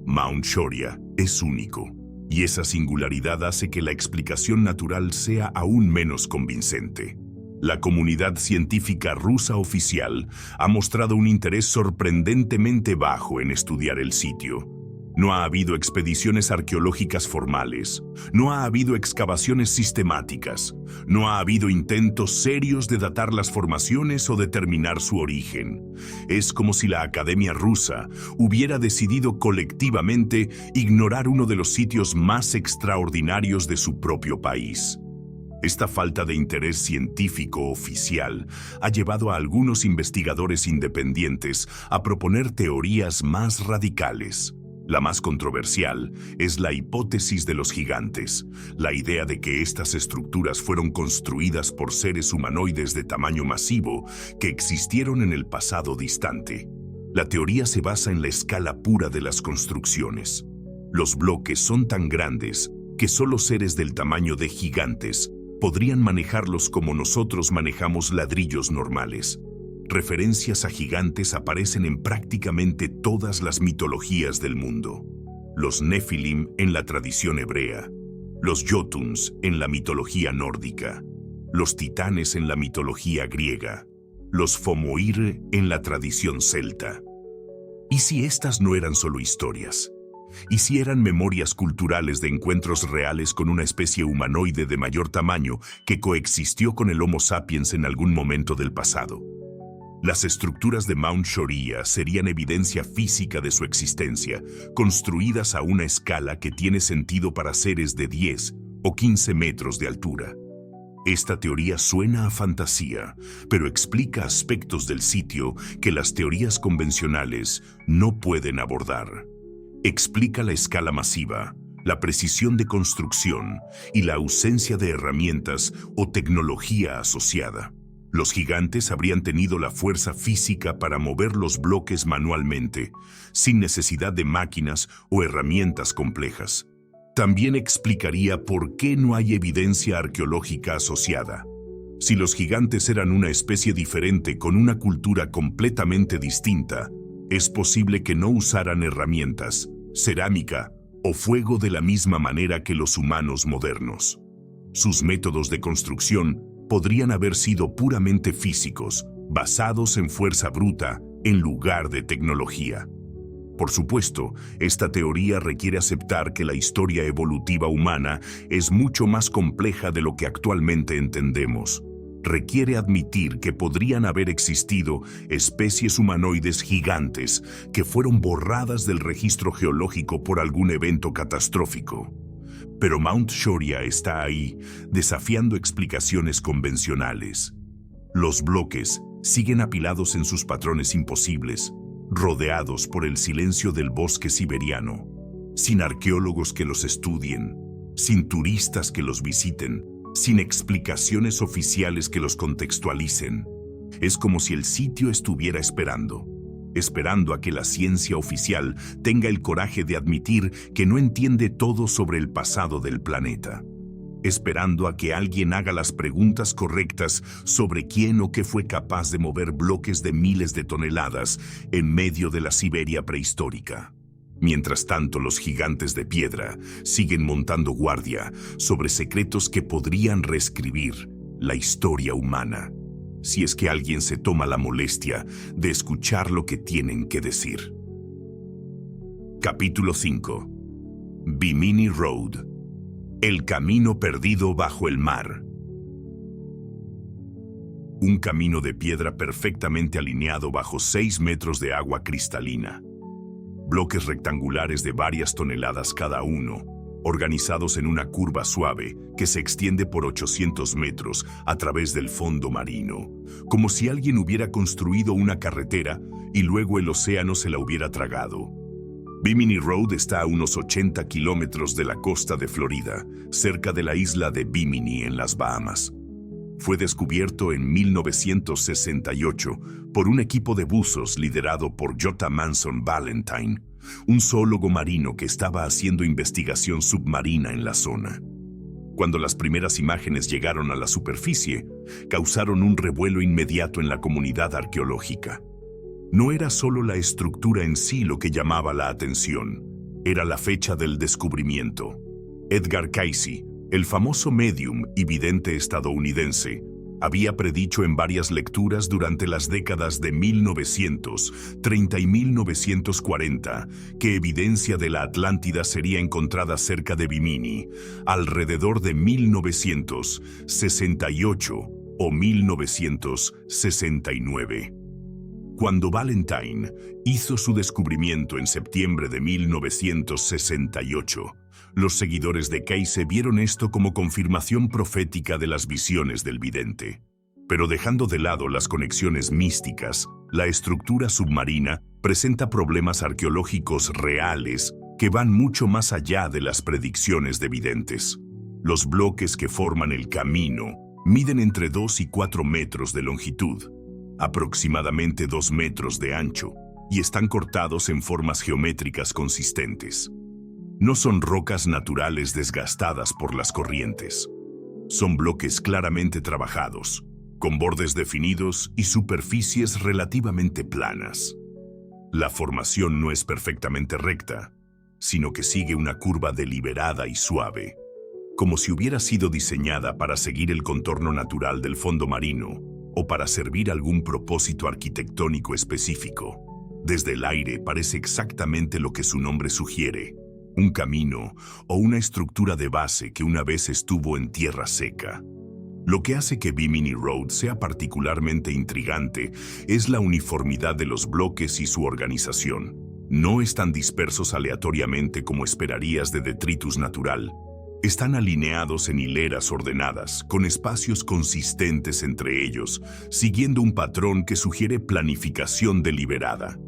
Mount Shoria es único, y esa singularidad hace que la explicación natural sea aún menos convincente. La comunidad científica rusa oficial ha mostrado un interés sorprendentemente bajo en estudiar el sitio. No ha habido expediciones arqueológicas formales, no ha habido excavaciones sistemáticas, no ha habido intentos serios de datar las formaciones o determinar su origen. Es como si la Academia Rusa hubiera decidido colectivamente ignorar uno de los sitios más extraordinarios de su propio país. Esta falta de interés científico oficial ha llevado a algunos investigadores independientes a proponer teorías más radicales. La más controversial es la hipótesis de los gigantes, la idea de que estas estructuras fueron construidas por seres humanoides de tamaño masivo que existieron en el pasado distante. La teoría se basa en la escala pura de las construcciones. Los bloques son tan grandes que solo seres del tamaño de gigantes podrían manejarlos como nosotros manejamos ladrillos normales. Referencias a gigantes aparecen en prácticamente todas las mitologías del mundo. Los Nefilim en la tradición hebrea, los Jotuns en la mitología nórdica, los titanes en la mitología griega, los Fomoir en la tradición celta. ¿Y si estas no eran solo historias? ¿Y si eran memorias culturales de encuentros reales con una especie humanoide de mayor tamaño que coexistió con el Homo sapiens en algún momento del pasado? Las estructuras de Mount Shoria serían evidencia física de su existencia, construidas a una escala que tiene sentido para seres de 10 o 15 metros de altura. Esta teoría suena a fantasía, pero explica aspectos del sitio que las teorías convencionales no pueden abordar. Explica la escala masiva, la precisión de construcción y la ausencia de herramientas o tecnología asociada. Los gigantes habrían tenido la fuerza física para mover los bloques manualmente, sin necesidad de máquinas o herramientas complejas. También explicaría por qué no hay evidencia arqueológica asociada. Si los gigantes eran una especie diferente con una cultura completamente distinta, es posible que no usaran herramientas, cerámica o fuego de la misma manera que los humanos modernos. Sus métodos de construcción podrían haber sido puramente físicos, basados en fuerza bruta en lugar de tecnología. Por supuesto, esta teoría requiere aceptar que la historia evolutiva humana es mucho más compleja de lo que actualmente entendemos. Requiere admitir que podrían haber existido especies humanoides gigantes que fueron borradas del registro geológico por algún evento catastrófico. Pero Mount Shoria está ahí, desafiando explicaciones convencionales. Los bloques siguen apilados en sus patrones imposibles, rodeados por el silencio del bosque siberiano, sin arqueólogos que los estudien, sin turistas que los visiten, sin explicaciones oficiales que los contextualicen. Es como si el sitio estuviera esperando a que la ciencia oficial tenga el coraje de admitir que no entiende todo sobre el pasado del planeta, esperando a que alguien haga las preguntas correctas sobre quién o qué fue capaz de mover bloques de miles de toneladas en medio de la Siberia prehistórica. Mientras tanto, los gigantes de piedra siguen montando guardia sobre secretos que podrían reescribir la historia humana, si es que alguien se toma la molestia de escuchar lo que tienen que decir. Capítulo 5. Bimini Road. El camino perdido bajo el mar. Un camino de piedra perfectamente alineado bajo 6 metros de agua cristalina. Bloques rectangulares de varias toneladas cada uno, organizados en una curva suave que se extiende por 800 metros a través del fondo marino, como si alguien hubiera construido una carretera y luego el océano se la hubiera tragado. Bimini Road está a unos 80 kilómetros de la costa de Florida, cerca de la isla de Bimini en las Bahamas. Fue descubierto en 1968 por un equipo de buzos liderado por J. Manson Valentine, un zoólogo marino que estaba haciendo investigación submarina en la zona. Cuando las primeras imágenes llegaron a la superficie, causaron un revuelo inmediato en la comunidad arqueológica. No era solo la estructura en sí lo que llamaba la atención, era la fecha del descubrimiento. Edgar Cayce, el famoso médium y vidente estadounidense, Había predicho en varias lecturas durante las décadas de 1930 y 1940 que evidencia de la Atlántida sería encontrada cerca de Bimini alrededor de 1968 o 1969. Cuando Valentine hizo su descubrimiento en septiembre de 1968, los seguidores de Cayce vieron esto como confirmación profética de las visiones del vidente. Pero dejando de lado las conexiones místicas, la estructura submarina presenta problemas arqueológicos reales que van mucho más allá de las predicciones de videntes. Los bloques que forman el camino miden entre 2 y 4 metros de longitud, aproximadamente 2 metros de ancho, y están cortados en formas geométricas consistentes. No son rocas naturales desgastadas por las corrientes. Son bloques claramente trabajados, con bordes definidos y superficies relativamente planas. La formación no es perfectamente recta, sino que sigue una curva deliberada y suave, como si hubiera sido diseñada para seguir el contorno natural del fondo marino o para servir algún propósito arquitectónico específico. Desde el aire parece exactamente lo que su nombre sugiere: un camino o una estructura de base que una vez estuvo en tierra seca. Lo que hace que Bimini Road sea particularmente intrigante es la uniformidad de los bloques y su organización. No están dispersos aleatoriamente como esperarías de detritus natural. Están alineados en hileras ordenadas, con espacios consistentes entre ellos, siguiendo un patrón que sugiere planificación deliberada.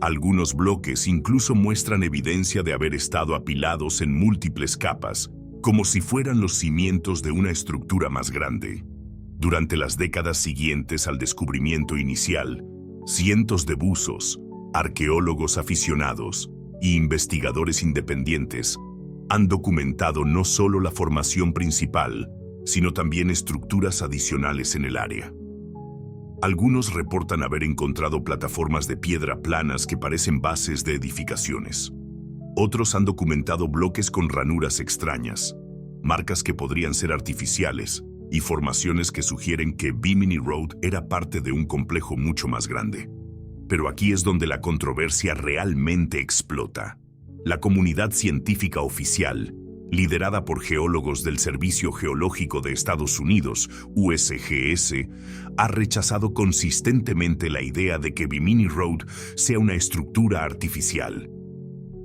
Algunos bloques incluso muestran evidencia de haber estado apilados en múltiples capas, como si fueran los cimientos de una estructura más grande. Durante las décadas siguientes al descubrimiento inicial, cientos de buzos, arqueólogos aficionados e investigadores independientes han documentado no solo la formación principal, sino también estructuras adicionales en el área. Algunos reportan haber encontrado plataformas de piedra planas que parecen bases de edificaciones. Otros han documentado bloques con ranuras extrañas, marcas que podrían ser artificiales y formaciones que sugieren que Bimini Road era parte de un complejo mucho más grande. Pero aquí es donde la controversia realmente explota. La comunidad científica oficial, liderada por geólogos del Servicio Geológico de Estados Unidos, USGS, ha rechazado consistentemente la idea de que Bimini Road sea una estructura artificial.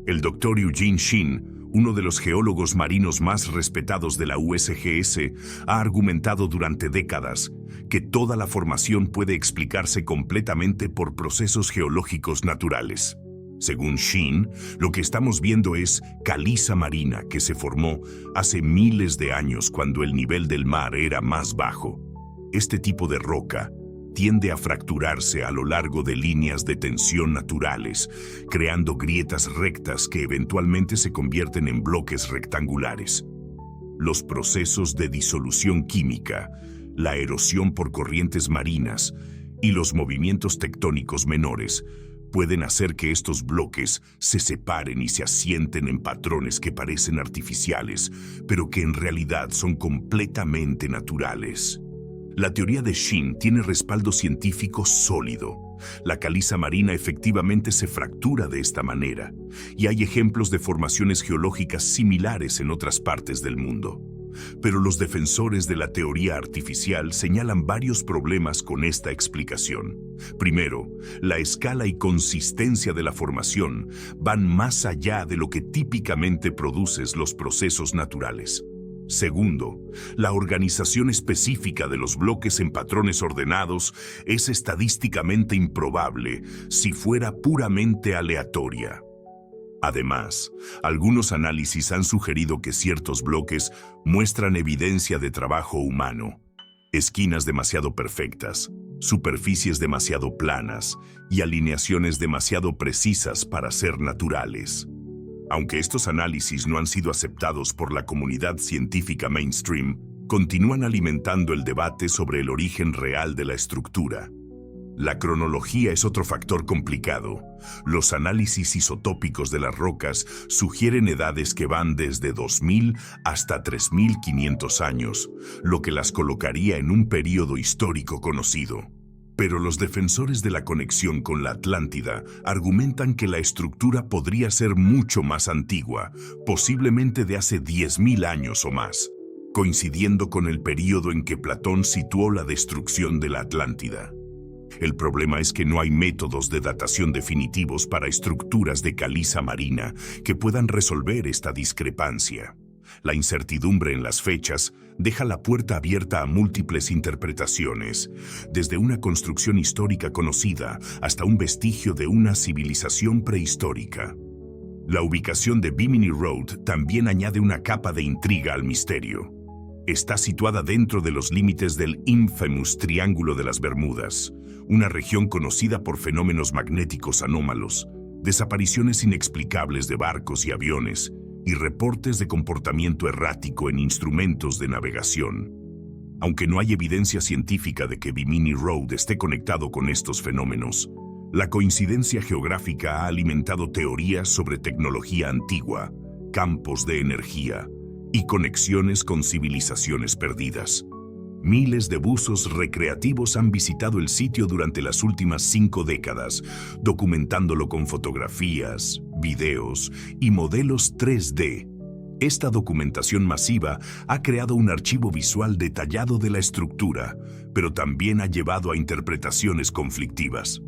El Dr. Eugene Shinn, uno de los geólogos marinos más respetados de la USGS, ha argumentado durante décadas que toda la formación puede explicarse completamente por procesos geológicos naturales. Según Shinn, lo que estamos viendo es caliza marina que se formó hace miles de años cuando el nivel del mar era más bajo. Este tipo de roca tiende a fracturarse a lo largo de líneas de tensión naturales, creando grietas rectas que eventualmente se convierten en bloques rectangulares. Los procesos de disolución química, la erosión por corrientes marinas y los movimientos tectónicos menores pueden hacer que estos bloques se separen y se asienten en patrones que parecen artificiales, pero que en realidad son completamente naturales. La teoría de Shinn tiene respaldo científico sólido. La caliza marina efectivamente se fractura de esta manera, y hay ejemplos de formaciones geológicas similares en otras partes del mundo. Pero los defensores de la teoría artificial señalan varios problemas con esta explicación. Primero, la escala y consistencia de la formación van más allá de lo que típicamente producen los procesos naturales. Segundo, la organización específica de los bloques en patrones ordenados es estadísticamente improbable si fuera puramente aleatoria. Además, algunos análisis han sugerido que ciertos bloques muestran evidencia de trabajo humano, esquinas demasiado perfectas, superficies demasiado planas y alineaciones demasiado precisas para ser naturales. Aunque estos análisis no han sido aceptados por la comunidad científica mainstream, continúan alimentando el debate sobre el origen real de la estructura. La cronología es otro factor complicado. Los análisis isotópicos de las rocas sugieren edades que van desde 2000 hasta 3500 años, lo que las colocaría en un período histórico conocido. Pero los defensores de la conexión con la Atlántida argumentan que la estructura podría ser mucho más antigua, posiblemente de hace 10.000 años o más, coincidiendo con el período en que Platón situó la destrucción de la Atlántida. El problema es que no hay métodos de datación definitivos para estructuras de caliza marina que puedan resolver esta discrepancia. La incertidumbre en las fechas deja la puerta abierta a múltiples interpretaciones, desde una construcción histórica conocida hasta un vestigio de una civilización prehistórica. La ubicación de Bimini Road también añade una capa de intriga al misterio. Está situada dentro de los límites del Infamous Triángulo de las Bermudas, una región conocida por fenómenos magnéticos anómalos, desapariciones inexplicables de barcos y aviones, y reportes de comportamiento errático en instrumentos de navegación. Aunque no hay evidencia científica de que Bimini Road esté conectado con estos fenómenos, la coincidencia geográfica ha alimentado teorías sobre tecnología antigua, campos de energía y conexiones con civilizaciones perdidas. Miles de buzos recreativos han visitado el sitio durante las últimas 5 décadas, documentándolo con fotografías, videos y modelos 3D. Esta documentación masiva ha creado un archivo visual detallado de la estructura, pero también ha llevado a interpretaciones conflictivas.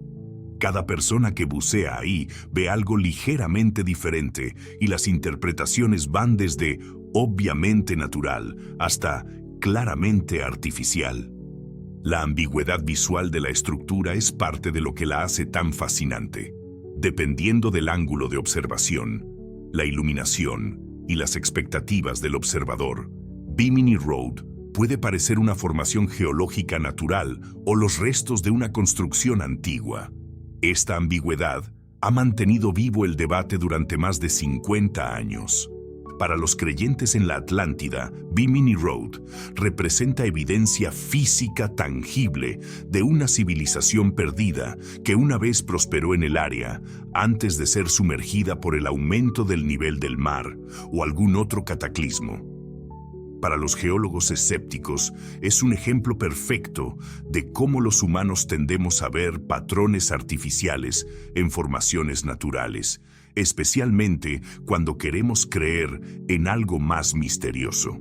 Cada persona que bucea ahí ve algo ligeramente diferente y las interpretaciones van desde obviamente natural hasta claramente artificial. La ambigüedad visual de la estructura es parte de lo que la hace tan fascinante. Dependiendo del ángulo de observación, la iluminación y las expectativas del observador, Bimini Road puede parecer una formación geológica natural o los restos de una construcción antigua. Esta ambigüedad ha mantenido vivo el debate durante más de 50 años. Para los creyentes en la Atlántida, Bimini Road representa evidencia física tangible de una civilización perdida que una vez prosperó en el área antes de ser sumergida por el aumento del nivel del mar o algún otro cataclismo. Para los geólogos escépticos, es un ejemplo perfecto de cómo los humanos tendemos a ver patrones artificiales en formaciones naturales, especialmente cuando queremos creer en algo más misterioso.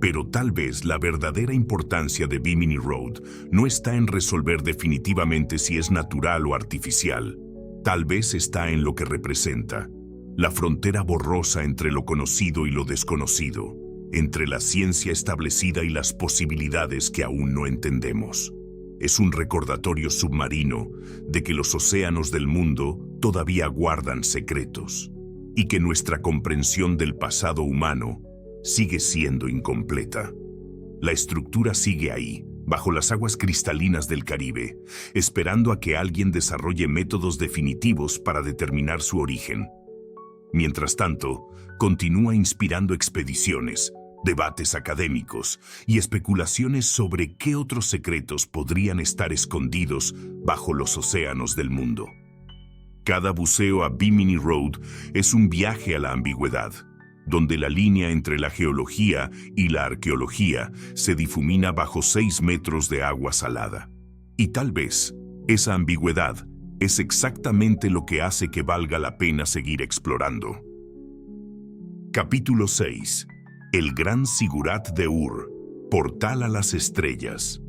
Pero tal vez la verdadera importancia de Bimini Road no está en resolver definitivamente si es natural o artificial. Tal vez está en lo que representa, la frontera borrosa entre lo conocido y lo desconocido, entre la ciencia establecida y las posibilidades que aún no entendemos. Es un recordatorio submarino de que los océanos del mundo todavía guardan secretos y que nuestra comprensión del pasado humano sigue siendo incompleta. La estructura sigue ahí, bajo las aguas cristalinas del Caribe, esperando a que alguien desarrolle métodos definitivos para determinar su origen. Mientras tanto, continúa inspirando expediciones, debates académicos y especulaciones sobre qué otros secretos podrían estar escondidos bajo los océanos del mundo. Cada buceo a Bimini Road es un viaje a la ambigüedad, donde la línea entre la geología y la arqueología se difumina bajo 6 metros de agua salada. Y tal vez esa ambigüedad es exactamente lo que hace que valga la pena seguir explorando. Capítulo 6. El Gran Sigurat de Ur, portal a las estrellas.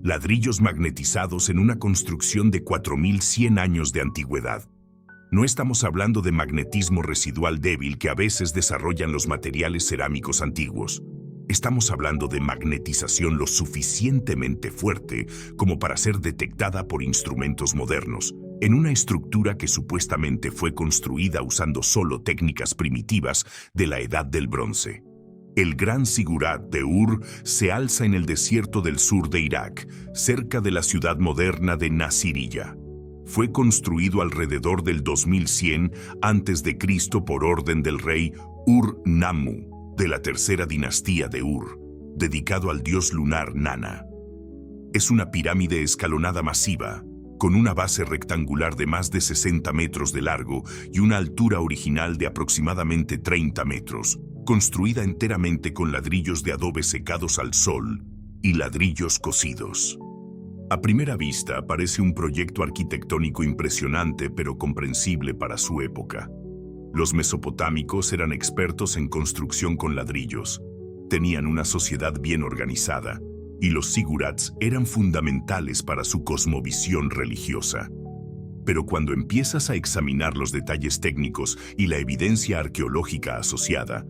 Ladrillos magnetizados en una construcción de 4100 años de antigüedad. No estamos hablando de magnetismo residual débil que a veces desarrollan los materiales cerámicos antiguos. Estamos hablando de magnetización lo suficientemente fuerte como para ser detectada por instrumentos modernos, en una estructura que supuestamente fue construida usando solo técnicas primitivas de la Edad del Bronce. El Gran Sigurat de Ur se alza en el desierto del sur de Irak, cerca de la ciudad moderna de Nasiriyah. Fue construido alrededor del 2100 a.C. por orden del rey Ur-Nammu, de la tercera dinastía de Ur, dedicado al dios lunar Nana. Es una pirámide escalonada masiva, con una base rectangular de más de 60 metros de largo y una altura original de aproximadamente 30 metros, construida enteramente con ladrillos de adobe secados al sol y ladrillos cocidos. A primera vista parece un proyecto arquitectónico impresionante pero comprensible para su época. Los mesopotámicos eran expertos en construcción con ladrillos, tenían una sociedad bien organizada, y los zigurats eran fundamentales para su cosmovisión religiosa. Pero cuando empiezas a examinar los detalles técnicos y la evidencia arqueológica asociada,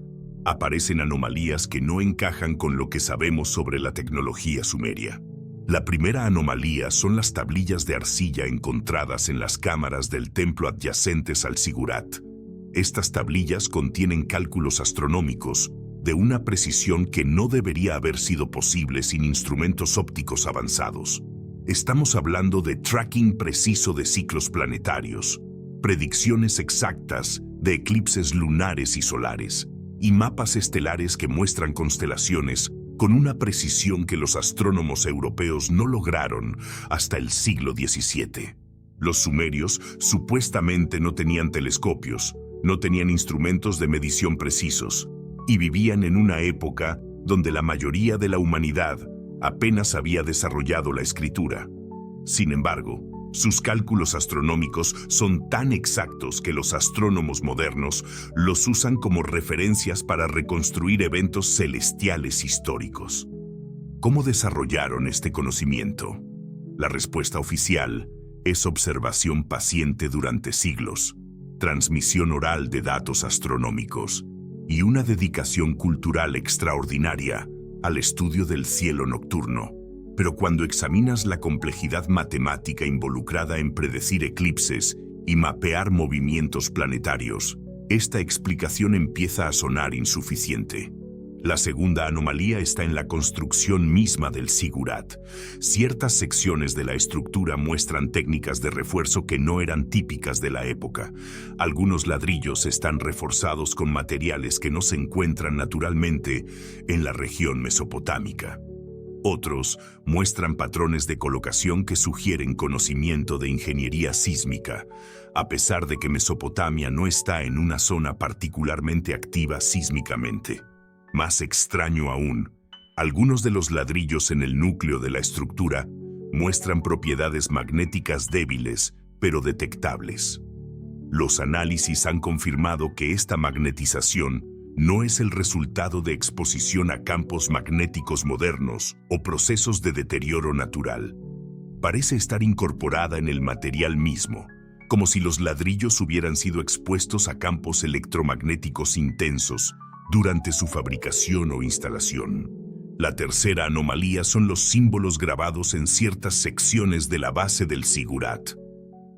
aparecen anomalías que no encajan con lo que sabemos sobre la tecnología sumeria. La primera anomalía son las tablillas de arcilla encontradas en las cámaras del templo adyacentes al zigurat. Estas tablillas contienen cálculos astronómicos de una precisión que no debería haber sido posible sin instrumentos ópticos avanzados. Estamos hablando de tracking preciso de ciclos planetarios, predicciones exactas de eclipses lunares y solares, y mapas estelares que muestran constelaciones con una precisión que los astrónomos europeos no lograron hasta el siglo XVII. Los sumerios supuestamente no tenían telescopios, no tenían instrumentos de medición precisos, y vivían en una época donde la mayoría de la humanidad apenas había desarrollado la escritura. Sin embargo, sus cálculos astronómicos son tan exactos que los astrónomos modernos los usan como referencias para reconstruir eventos celestiales históricos. ¿Cómo desarrollaron este conocimiento? La respuesta oficial es observación paciente durante siglos, transmisión oral de datos astronómicos y una dedicación cultural extraordinaria al estudio del cielo nocturno. Pero cuando examinas la complejidad matemática involucrada en predecir eclipses y mapear movimientos planetarios, esta explicación empieza a sonar insuficiente. La segunda anomalía está en la construcción misma del zigurat. Ciertas secciones de la estructura muestran técnicas de refuerzo que no eran típicas de la época. Algunos ladrillos están reforzados con materiales que no se encuentran naturalmente en la región mesopotámica. Otros muestran patrones de colocación que sugieren conocimiento de ingeniería sísmica, a pesar de que Mesopotamia no está en una zona particularmente activa sísmicamente. Más extraño aún, algunos de los ladrillos en el núcleo de la estructura muestran propiedades magnéticas débiles, pero detectables. Los análisis han confirmado que esta magnetización no es el resultado de exposición a campos magnéticos modernos o procesos de deterioro natural. Parece estar incorporada en el material mismo, como si los ladrillos hubieran sido expuestos a campos electromagnéticos intensos durante su fabricación o instalación. La tercera anomalía son los símbolos grabados en ciertas secciones de la base del zigurat.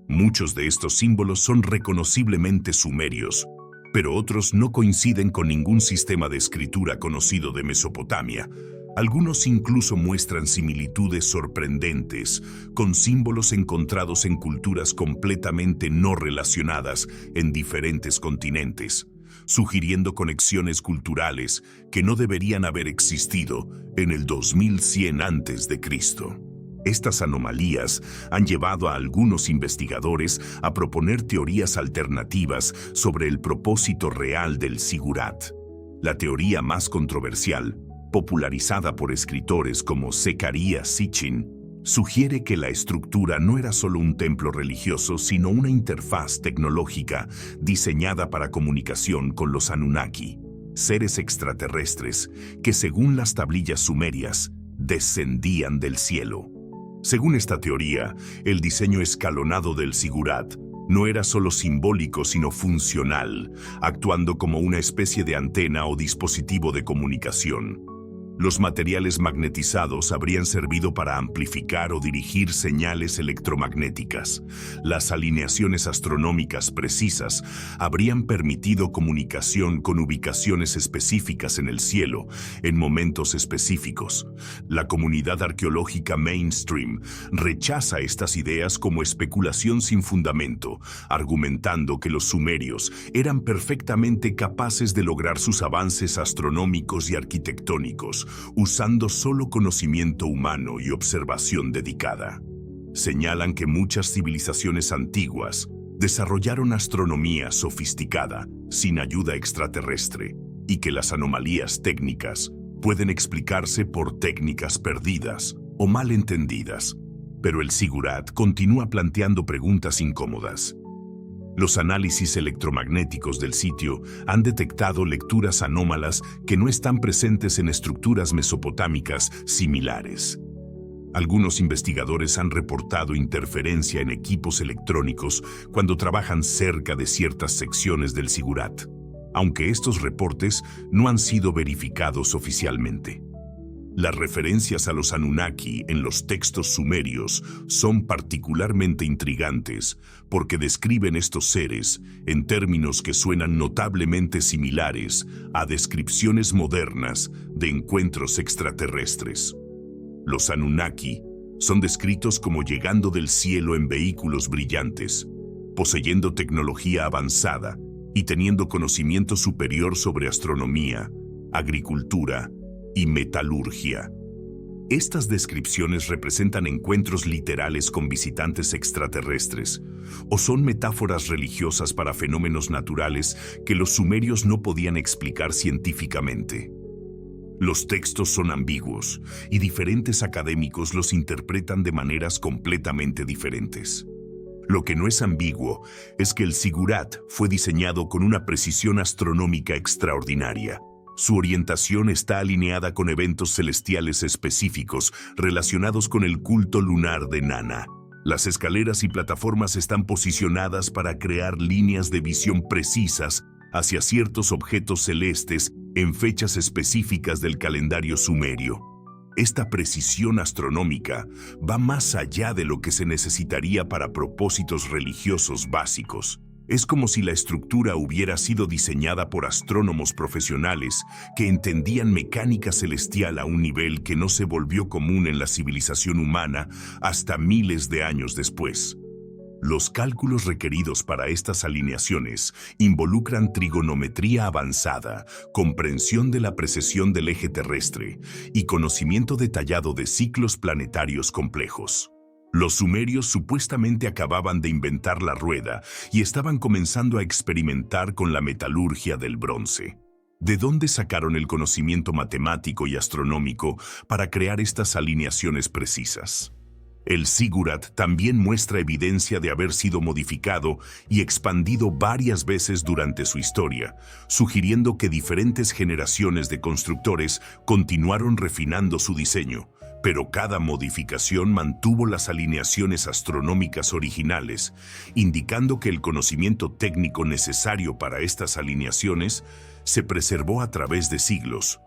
Muchos de estos símbolos son reconociblemente sumerios, pero otros no coinciden con ningún sistema de escritura conocido de Mesopotamia. Algunos incluso muestran similitudes sorprendentes con símbolos encontrados en culturas completamente no relacionadas en diferentes continentes, sugiriendo conexiones culturales que no deberían haber existido en el 2100 a.C. Estas anomalías han llevado a algunos investigadores a proponer teorías alternativas sobre el propósito real del zigurat. La teoría más controversial, popularizada por escritores como Zecharia Sitchin, sugiere que la estructura no era solo un templo religioso, sino una interfaz tecnológica diseñada para comunicación con los Anunnaki, seres extraterrestres que, según las tablillas sumerias, descendían del cielo. Según esta teoría, el diseño escalonado del zigurat no era solo simbólico, sino funcional, actuando como una especie de antena o dispositivo de comunicación. Los materiales magnetizados habrían servido para amplificar o dirigir señales electromagnéticas. Las alineaciones astronómicas precisas habrían permitido comunicación con ubicaciones específicas en el cielo, en momentos específicos. La comunidad arqueológica mainstream rechaza estas ideas como especulación sin fundamento, argumentando que los sumerios eran perfectamente capaces de lograr sus avances astronómicos y arquitectónicos usando solo conocimiento humano y observación dedicada. Señalan que muchas civilizaciones antiguas desarrollaron astronomía sofisticada sin ayuda extraterrestre y que las anomalías técnicas pueden explicarse por técnicas perdidas o mal entendidas. Pero el Zigurat continúa planteando preguntas incómodas. Los análisis electromagnéticos del sitio han detectado lecturas anómalas que no están presentes en estructuras mesopotámicas similares. Algunos investigadores han reportado interferencia en equipos electrónicos cuando trabajan cerca de ciertas secciones del Zigurat, aunque estos reportes no han sido verificados oficialmente. Las referencias a los Anunnaki en los textos sumerios son particularmente intrigantes porque describen estos seres en términos que suenan notablemente similares a descripciones modernas de encuentros extraterrestres. Los Anunnaki son descritos como llegando del cielo en vehículos brillantes, poseyendo tecnología avanzada y teniendo conocimiento superior sobre astronomía, agricultura y metalurgia. Estas descripciones representan encuentros literales con visitantes extraterrestres o son metáforas religiosas para fenómenos naturales que los sumerios no podían explicar científicamente. Los textos son ambiguos y diferentes académicos los interpretan de maneras completamente diferentes. Lo que no es ambiguo es que el Zigurat fue diseñado con una precisión astronómica extraordinaria. Su orientación está alineada con eventos celestiales específicos relacionados con el culto lunar de Nana. Las escaleras y plataformas están posicionadas para crear líneas de visión precisas hacia ciertos objetos celestes en fechas específicas del calendario sumerio. Esta precisión astronómica va más allá de lo que se necesitaría para propósitos religiosos básicos. Es como si la estructura hubiera sido diseñada por astrónomos profesionales que entendían mecánica celestial a un nivel que no se volvió común en la civilización humana hasta miles de años después. Los cálculos requeridos para estas alineaciones involucran trigonometría avanzada, comprensión de la precesión del eje terrestre y conocimiento detallado de ciclos planetarios complejos. Los sumerios supuestamente acababan de inventar la rueda y estaban comenzando a experimentar con la metalurgia del bronce. ¿De dónde sacaron el conocimiento matemático y astronómico para crear estas alineaciones precisas? El Zigurat también muestra evidencia de haber sido modificado y expandido varias veces durante su historia, sugiriendo que diferentes generaciones de constructores continuaron refinando su diseño, pero cada modificación mantuvo las alineaciones astronómicas originales, indicando que el conocimiento técnico necesario para estas alineaciones se preservó a través de siglos.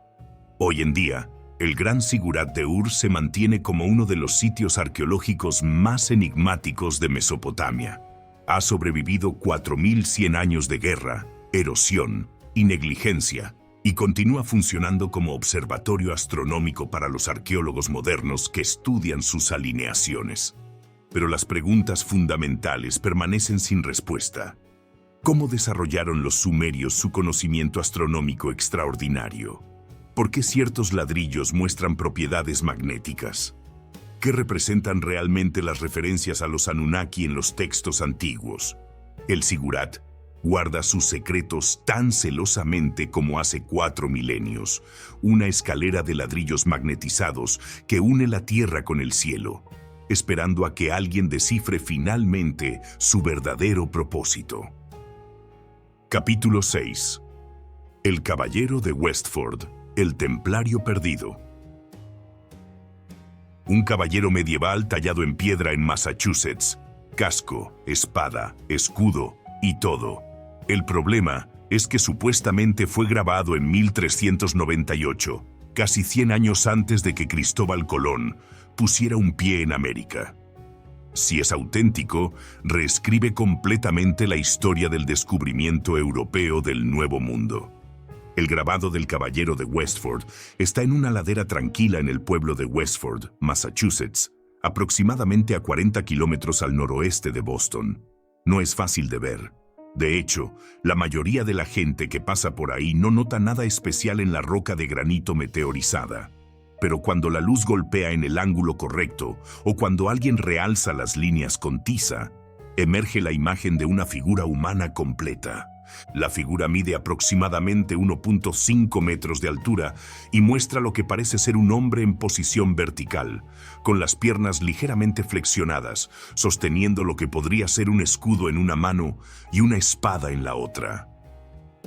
Hoy en día, el Gran Zigurat de Ur se mantiene como uno de los sitios arqueológicos más enigmáticos de Mesopotamia. Ha sobrevivido 4100 años de guerra, erosión y negligencia, y continúa funcionando como observatorio astronómico para los arqueólogos modernos que estudian sus alineaciones. Pero las preguntas fundamentales permanecen sin respuesta. ¿Cómo desarrollaron los sumerios su conocimiento astronómico extraordinario? ¿Por qué ciertos ladrillos muestran propiedades magnéticas? ¿Qué representan realmente las referencias a los Anunnaki en los textos antiguos? El Zigurat guarda sus secretos tan celosamente como hace 4 milenios, una escalera de ladrillos magnetizados que une la tierra con el cielo, esperando a que alguien descifre finalmente su verdadero propósito. Capítulo 6. El Caballero de Westford, el Templario Perdido. Un caballero medieval tallado en piedra en Massachusetts, casco, espada, escudo y todo. El problema es que supuestamente fue grabado en 1398, casi 100 años antes de que Cristóbal Colón pusiera un pie en América. Si es auténtico, reescribe completamente la historia del descubrimiento europeo del Nuevo Mundo. El grabado del Caballero de Westford está en una ladera tranquila en el pueblo de Westford, Massachusetts, aproximadamente a 40 kilómetros al noroeste de Boston. No es fácil de ver. De hecho, la mayoría de la gente que pasa por ahí no nota nada especial en la roca de granito meteorizada. Pero cuando la luz golpea en el ángulo correcto o cuando alguien realza las líneas con tiza, emerge la imagen de una figura humana completa. La figura mide aproximadamente 1.5 metros de altura y muestra lo que parece ser un hombre en posición vertical, con las piernas ligeramente flexionadas, sosteniendo lo que podría ser un escudo en una mano y una espada en la otra.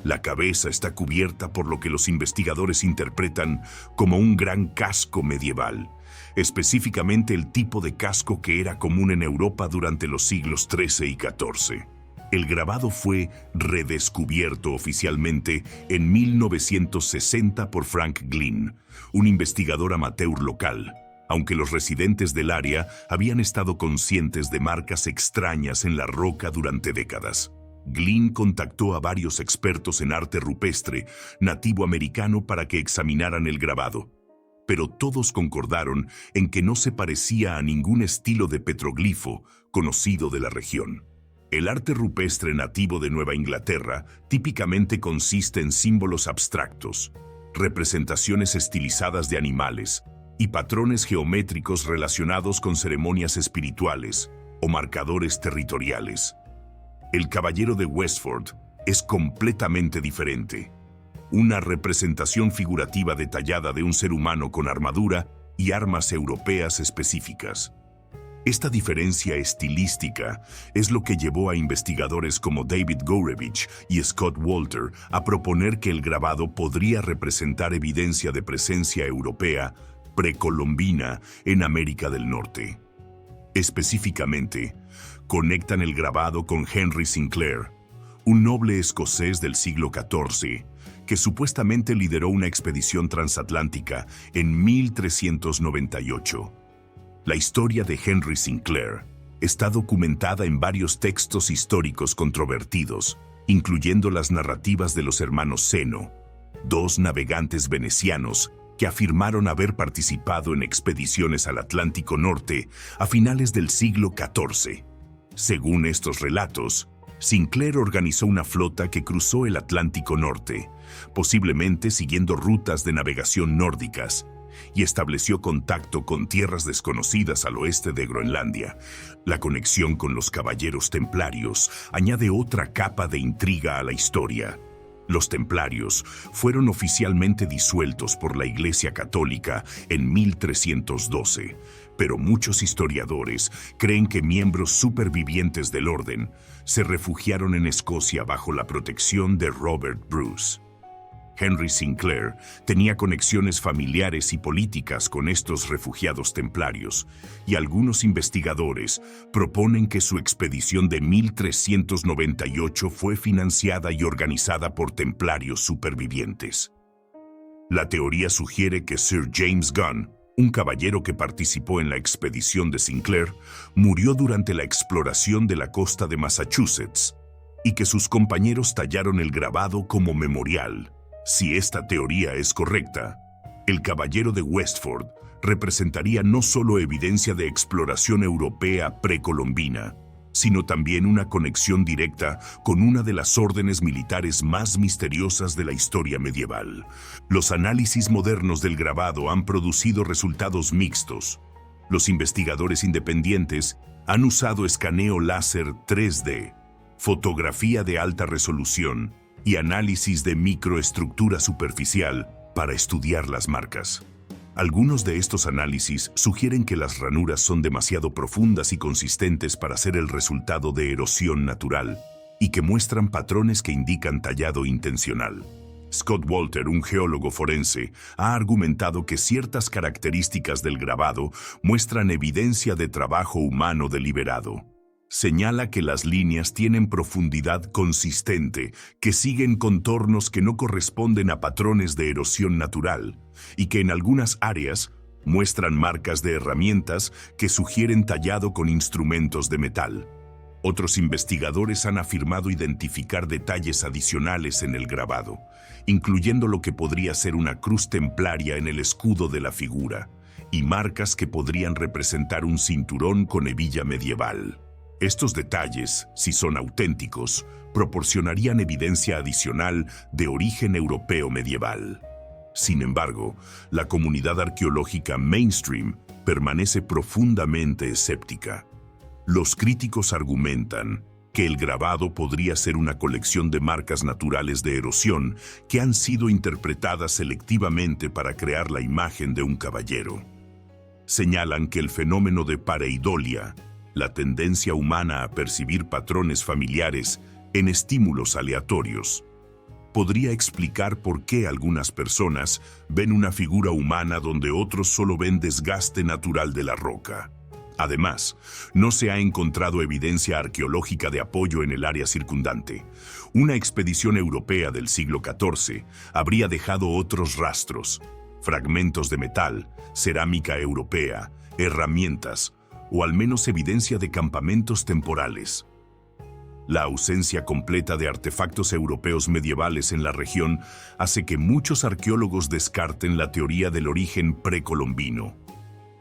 La cabeza está cubierta por lo que los investigadores interpretan como un gran casco medieval, específicamente el tipo de casco que era común en Europa durante los siglos XIII y XIV. El grabado fue redescubierto oficialmente en 1960 por Frank Glynn, un investigador amateur local, aunque los residentes del área habían estado conscientes de marcas extrañas en la roca durante décadas. Glynn contactó a varios expertos en arte rupestre nativo americano para que examinaran el grabado, pero todos concordaron en que no se parecía a ningún estilo de petroglifo conocido de la región. El arte rupestre nativo de Nueva Inglaterra típicamente consiste en símbolos abstractos, representaciones estilizadas de animales y patrones geométricos relacionados con ceremonias espirituales o marcadores territoriales. El caballero de Westford es completamente diferente. Una representación figurativa detallada de un ser humano con armadura y armas europeas específicas. Esta diferencia estilística es lo que llevó a investigadores como David Gorevich y Scott Walter a proponer que el grabado podría representar evidencia de presencia europea precolombina en América del Norte. Específicamente, conectan el grabado con Henry Sinclair, un noble escocés del siglo XIV, que supuestamente lideró una expedición transatlántica en 1398. La historia de Henry Sinclair está documentada en varios textos históricos controvertidos, incluyendo las narrativas de los hermanos Zeno, dos navegantes venecianos que afirmaron haber participado en expediciones al Atlántico Norte a finales del siglo XIV. Según estos relatos, Sinclair organizó una flota que cruzó el Atlántico Norte, posiblemente siguiendo rutas de navegación nórdicas, y estableció contacto con tierras desconocidas al oeste de Groenlandia. La conexión con los caballeros templarios añade otra capa de intriga a la historia. Los templarios fueron oficialmente disueltos por la Iglesia Católica en 1312, pero muchos historiadores creen que miembros supervivientes del orden se refugiaron en Escocia bajo la protección de Robert Bruce. Henry Sinclair tenía conexiones familiares y políticas con estos refugiados templarios, y algunos investigadores proponen que su expedición de 1398 fue financiada y organizada por templarios supervivientes. La teoría sugiere que Sir James Gunn, un caballero que participó en la expedición de Sinclair, murió durante la exploración de la costa de Massachusetts, y que sus compañeros tallaron el grabado como memorial. Si esta teoría es correcta, el caballero de Westford representaría no solo evidencia de exploración europea precolombina, sino también una conexión directa con una de las órdenes militares más misteriosas de la historia medieval. Los análisis modernos del grabado han producido resultados mixtos. Los investigadores independientes han usado escaneo láser 3D, fotografía de alta resolución y análisis de microestructura superficial para estudiar las marcas. Algunos de estos análisis sugieren que las ranuras son demasiado profundas y consistentes para ser el resultado de erosión natural y que muestran patrones que indican tallado intencional. Scott Walter, un geólogo forense, ha argumentado que ciertas características del grabado muestran evidencia de trabajo humano deliberado. Señala que las líneas tienen profundidad consistente, que siguen contornos que no corresponden a patrones de erosión natural, y que en algunas áreas muestran marcas de herramientas que sugieren tallado con instrumentos de metal. Otros investigadores han afirmado identificar detalles adicionales en el grabado, incluyendo lo que podría ser una cruz templaria en el escudo de la figura, y marcas que podrían representar un cinturón con hebilla medieval. Estos detalles, si son auténticos, proporcionarían evidencia adicional de origen europeo medieval. Sin embargo, la comunidad arqueológica mainstream permanece profundamente escéptica. Los críticos argumentan que el grabado podría ser una colección de marcas naturales de erosión que han sido interpretadas selectivamente para crear la imagen de un caballero. Señalan que el fenómeno de pareidolia, la tendencia humana a percibir patrones familiares en estímulos aleatorios, podría explicar por qué algunas personas ven una figura humana donde otros solo ven desgaste natural de la roca. Además, no se ha encontrado evidencia arqueológica de apoyo en el área circundante. Una expedición europea del siglo XIV habría dejado otros rastros: fragmentos de metal, cerámica europea, herramientas, o al menos evidencia de campamentos temporales. La ausencia completa de artefactos europeos medievales en la región hace que muchos arqueólogos descarten la teoría del origen precolombino.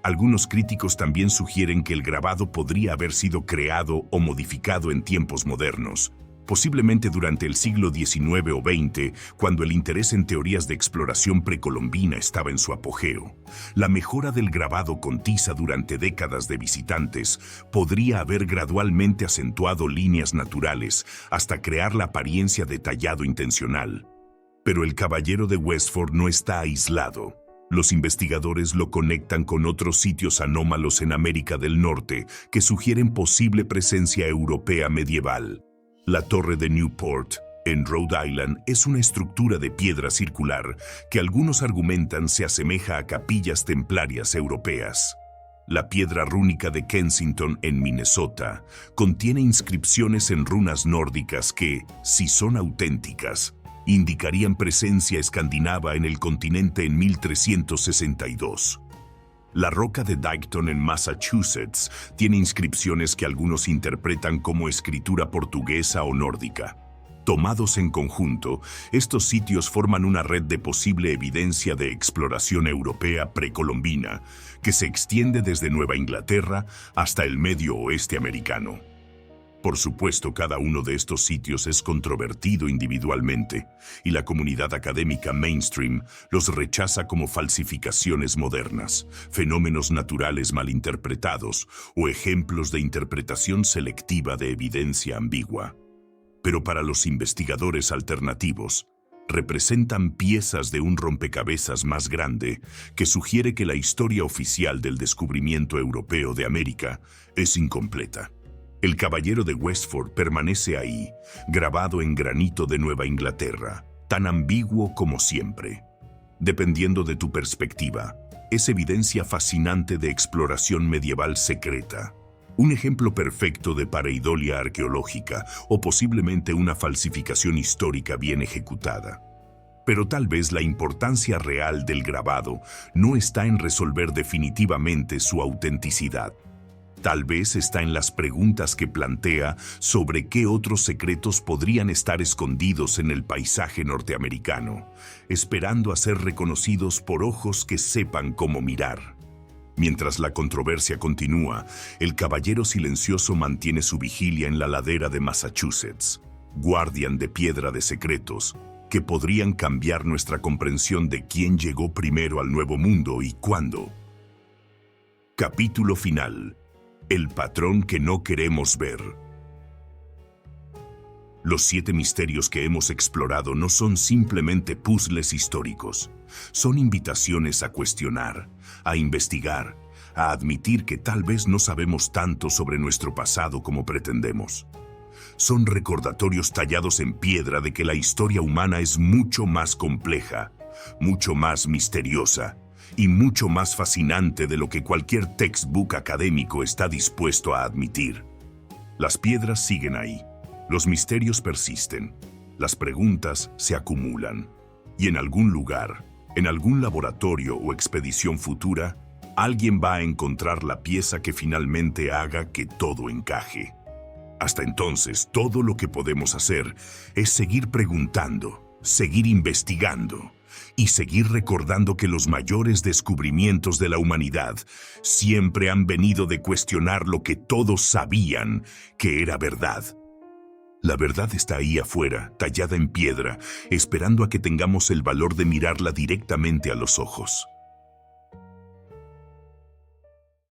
Algunos críticos también sugieren que el grabado podría haber sido creado o modificado en tiempos modernos, posiblemente durante el siglo XIX o XX, cuando el interés en teorías de exploración precolombina estaba en su apogeo. La mejora del grabado con tiza durante décadas de visitantes podría haber gradualmente acentuado líneas naturales hasta crear la apariencia de tallado intencional. Pero el caballero de Westford no está aislado. Los investigadores lo conectan con otros sitios anómalos en América del Norte que sugieren posible presencia europea medieval. La Torre de Newport, en Rhode Island, es una estructura de piedra circular que algunos argumentan se asemeja a capillas templarias europeas. La piedra rúnica de Kensington, en Minnesota, contiene inscripciones en runas nórdicas que, si son auténticas, indicarían presencia escandinava en el continente en 1362. La roca de Dighton en Massachusetts tiene inscripciones que algunos interpretan como escritura portuguesa o nórdica. Tomados en conjunto, estos sitios forman una red de posible evidencia de exploración europea precolombina que se extiende desde Nueva Inglaterra hasta el medio oeste americano. Por supuesto, cada uno de estos sitios es controvertido individualmente, y la comunidad académica mainstream los rechaza como falsificaciones modernas, fenómenos naturales malinterpretados o ejemplos de interpretación selectiva de evidencia ambigua. Pero para los investigadores alternativos, representan piezas de un rompecabezas más grande que sugiere que la historia oficial del descubrimiento europeo de América es incompleta. El caballero de Westford permanece ahí, grabado en granito de Nueva Inglaterra, tan ambiguo como siempre. Dependiendo de tu perspectiva, es evidencia fascinante de exploración medieval secreta, un ejemplo perfecto de pareidolia arqueológica o posiblemente una falsificación histórica bien ejecutada. Pero tal vez la importancia real del grabado no está en resolver definitivamente su autenticidad. Tal vez está en las preguntas que plantea sobre qué otros secretos podrían estar escondidos en el paisaje norteamericano, esperando a ser reconocidos por ojos que sepan cómo mirar. Mientras la controversia continúa, el caballero silencioso mantiene su vigilia en la ladera de Massachusetts, guardián de piedra de secretos que podrían cambiar nuestra comprensión de quién llegó primero al Nuevo Mundo y cuándo. Capítulo final. El patrón que no queremos ver. Los 7 misterios que hemos explorado no son simplemente puzzles históricos. Son invitaciones a cuestionar, a investigar, a admitir que tal vez no sabemos tanto sobre nuestro pasado como pretendemos. Son recordatorios tallados en piedra de que la historia humana es mucho más compleja, mucho más misteriosa y mucho más fascinante de lo que cualquier textbook académico está dispuesto a admitir. Las piedras siguen ahí, los misterios persisten, las preguntas se acumulan, y en algún lugar, en algún laboratorio o expedición futura, alguien va a encontrar la pieza que finalmente haga que todo encaje. Hasta entonces, todo lo que podemos hacer es seguir preguntando, seguir investigando y seguir recordando que los mayores descubrimientos de la humanidad siempre han venido de cuestionar lo que todos sabían que era verdad. La verdad está ahí afuera, tallada en piedra, esperando a que tengamos el valor de mirarla directamente a los ojos.